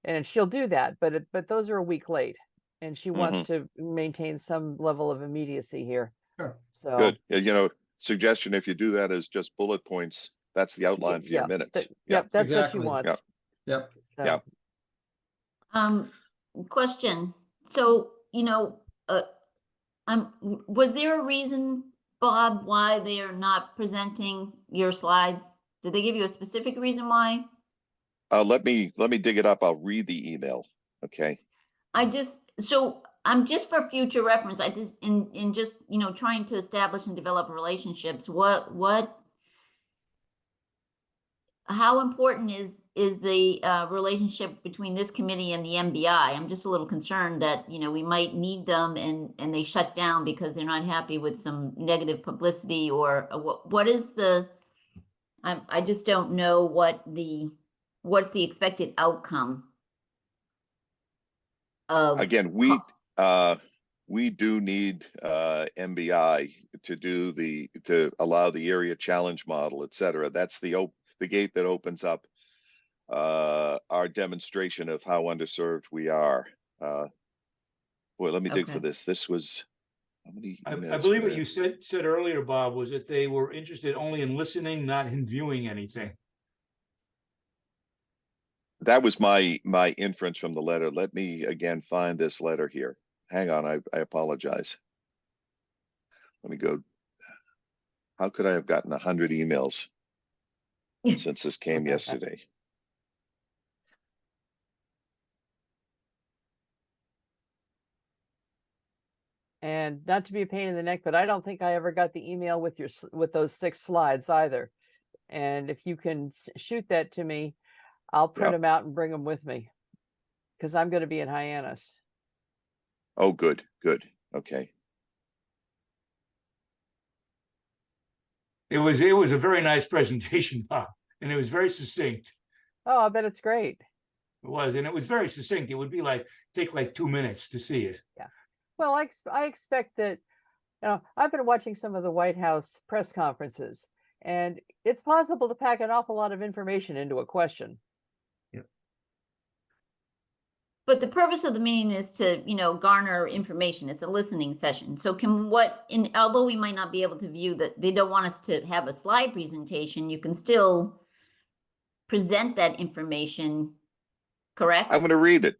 and she'll do that, but those are a week late, and she wants to maintain some level of immediacy here. Sure. So Good. Suggestion, if you do that, is just bullet points. That's the outline for your minutes. Yep, that's Exactly. what she wants. Yep. So, Yeah. Question. So, was there a reason, Bob, why they are not presenting your slides? Did they give you a specific reason why? Let me dig it up. I'll read the email. Okay. I'm just for future reference, I just in just, trying to establish and develop relationships, how important is the relationship between this committee and the MBI? I'm just a little concerned that, we might need them and they shut down because they're not happy with some negative publicity, or what is I just don't know what's the expected outcome of. Again, we do need MBI to allow the area challenge model, et cetera. That's the gate that opens up our demonstration of how underserved we are. Boy, let me dig for this. This was how many I emails believe were what in? you said earlier, Bob, was that they were interested only in listening, not in viewing anything. That was my inference from the letter. Let me again find this letter here. Hang on, I apologize. Let me go. How could I have gotten 100 emails since this came yesterday? and not to be a pain in the neck, but I don't think I ever got the email with those 6 slides either. And if you can shoot that to me, I'll print them out and bring them with me, because I'm going to be in Hyannis. Oh, good. Okay. It was a very nice presentation, Bob, and it was very succinct. Oh, I bet it's great. It was, and it was very succinct. It would be take 2 minutes to see it. Yeah. Well, I expect that, I've been watching some of the White House press conferences, and it's possible to pack an awful lot of information into a question. Yeah. But the purpose of the meeting is to, garner information. It's a listening session. So although we might not be able to view that, they don't want us to have a slide presentation, you can still present that information, correct? I'm going to read it.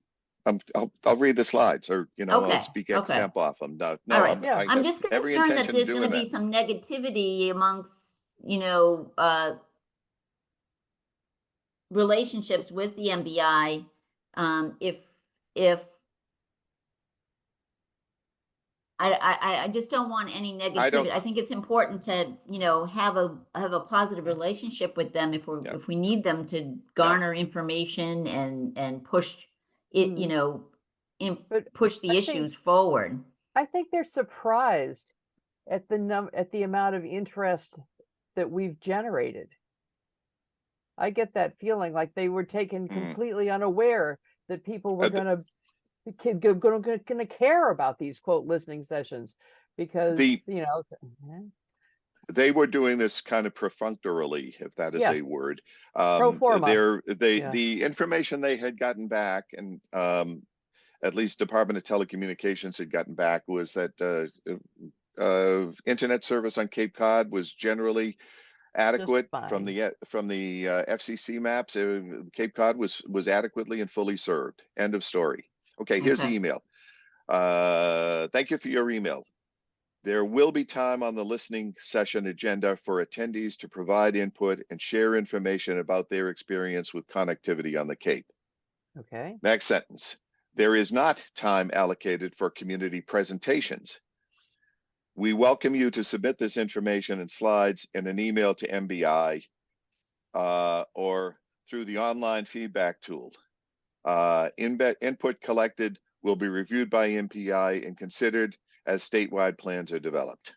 I'll read the slides, or I'll Okay, speak ex temp off them. No, All right. I'm just every concerned that intention there's of going to doing be that. some negativity amongst, relationships with the MBI, if I just don't want any negativity. I think it's important to, have a positive relationship with them if we need them to garner information and push it, push the issues forward. I think they're surprised at the amount of interest that we've generated. I get that feeling like they were taken completely unaware that people were going to care about these quote listening sessions, because they were doing this kind of perfunctorily, if that is a word. Pro forma. The information they had gotten back, and at least Department of Telecommunications had gotten back, was that internet service on Cape Cod was generally adequate from the FCC maps. Cape Cod was adequately and fully served. End of story. Okay, here's the email. Thank you for your email. There will be time on the listening session agenda for attendees to provide input and share information about their experience with connectivity on the Cape. Okay. Next sentence. there is not time allocated for community presentations. We welcome you to submit this information and slides in an email to MBI or through the online feedback tool. Input collected will be reviewed by MPI and considered as statewide plans are developed.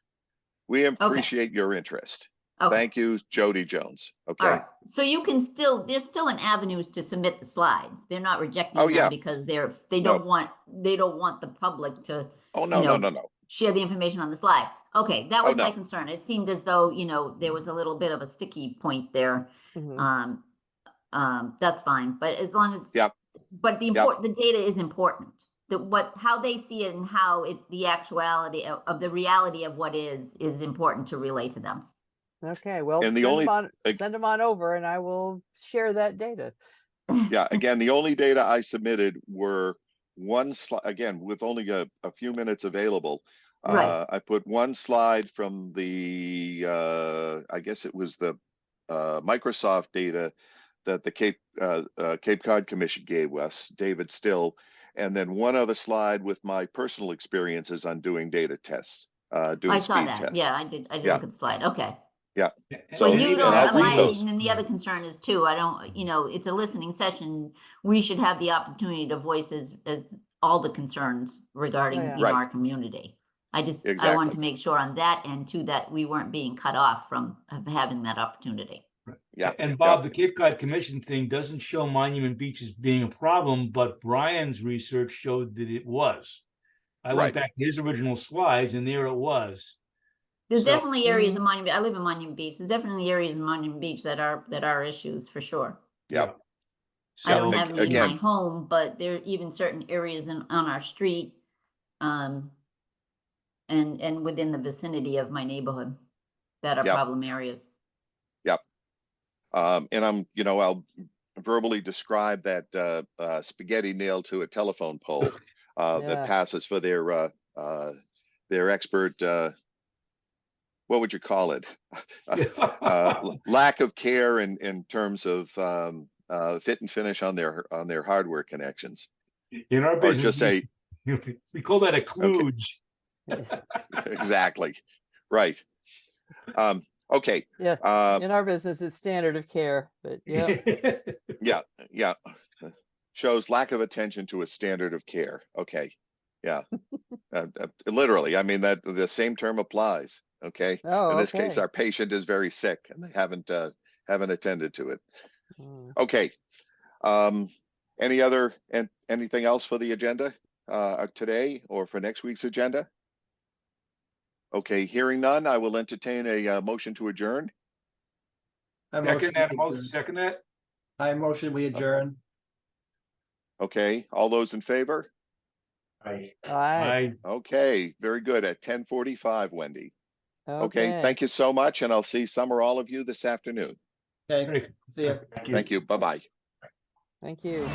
We appreciate your interest. Okay. Thank you, Jody Jones. Okay. All right. So you can still, there's still an avenues to submit the slides. They're not rejecting Oh, them yeah. because they don't want the public to, Oh, no, no. share the information on the slide. Okay, that Oh, was my no. concern. It seemed as though, there was a little bit of a sticky point there. Mhm. That's fine, but as long as, Yep. but the data is important. How they see it and how the actuality of the reality of what is important to relay to them. Okay, well, And the send them on over and I will share that data. Yeah, again, the only data I submitted were one slide, again, with only a few minutes available. Right. I put one slide from the, I guess it was the Microsoft data that the Cape Cod Commission gave us, David Still, and then one other slide with my personal experiences on doing data tests, doing I saw speed that. tests. Yeah, I did Yeah. look at the slide. Okay. Yeah. So And you even don't, I'll have read those. and then the other concern is too, I don't, it's a listening session. We should have the opportunity to voice as all the concerns regarding, Oh, yeah. Right. our community. I wanted Exactly. to make sure on that end too, that we weren't being cut off from having that opportunity. Yeah. And Bob, the Cape Cod Commission thing doesn't show Monument Beach as being a problem, but Brian's research showed that it was. I went Right. back to his original slides and there it was. There's So- definitely areas of Monument, I live in Monument Beach. There's definitely areas in Monument Beach that are issues for sure. Yeah. I don't So have any in my again- home, but there are even certain areas on our street, and within the vicinity of my neighborhood that are Yep. problem areas. Yep. And I'll verbally describe that spaghetti nailed to a telephone pole Yeah. that passes for their expert, what would you call it? Lack of care in terms of fit and finish on their hardware connections. in our Or business, just say, we call that a kludge. exactly. Right. Okay. Yeah. In our business, it's standard of care, but yeah. Yeah. Shows lack of attention to a standard of care. Okay. Yeah. Literally, I mean, that the same term applies. Okay. Oh, In this case, okay. our patient is very sick and they haven't attended to it. Mm. Okay. Anything else for the agenda today or for next week's agenda? Okay, hearing none, I will entertain a motion to adjourn. Second that. I motion we adjourn. Okay, all those in favor? I Aye. Okay, very good. At 10:45, Wendy. Okay, Okay. thank you so much, and I'll see some or all of you this afternoon. Okay, see ya. Thank you. Bye-bye. Thank you.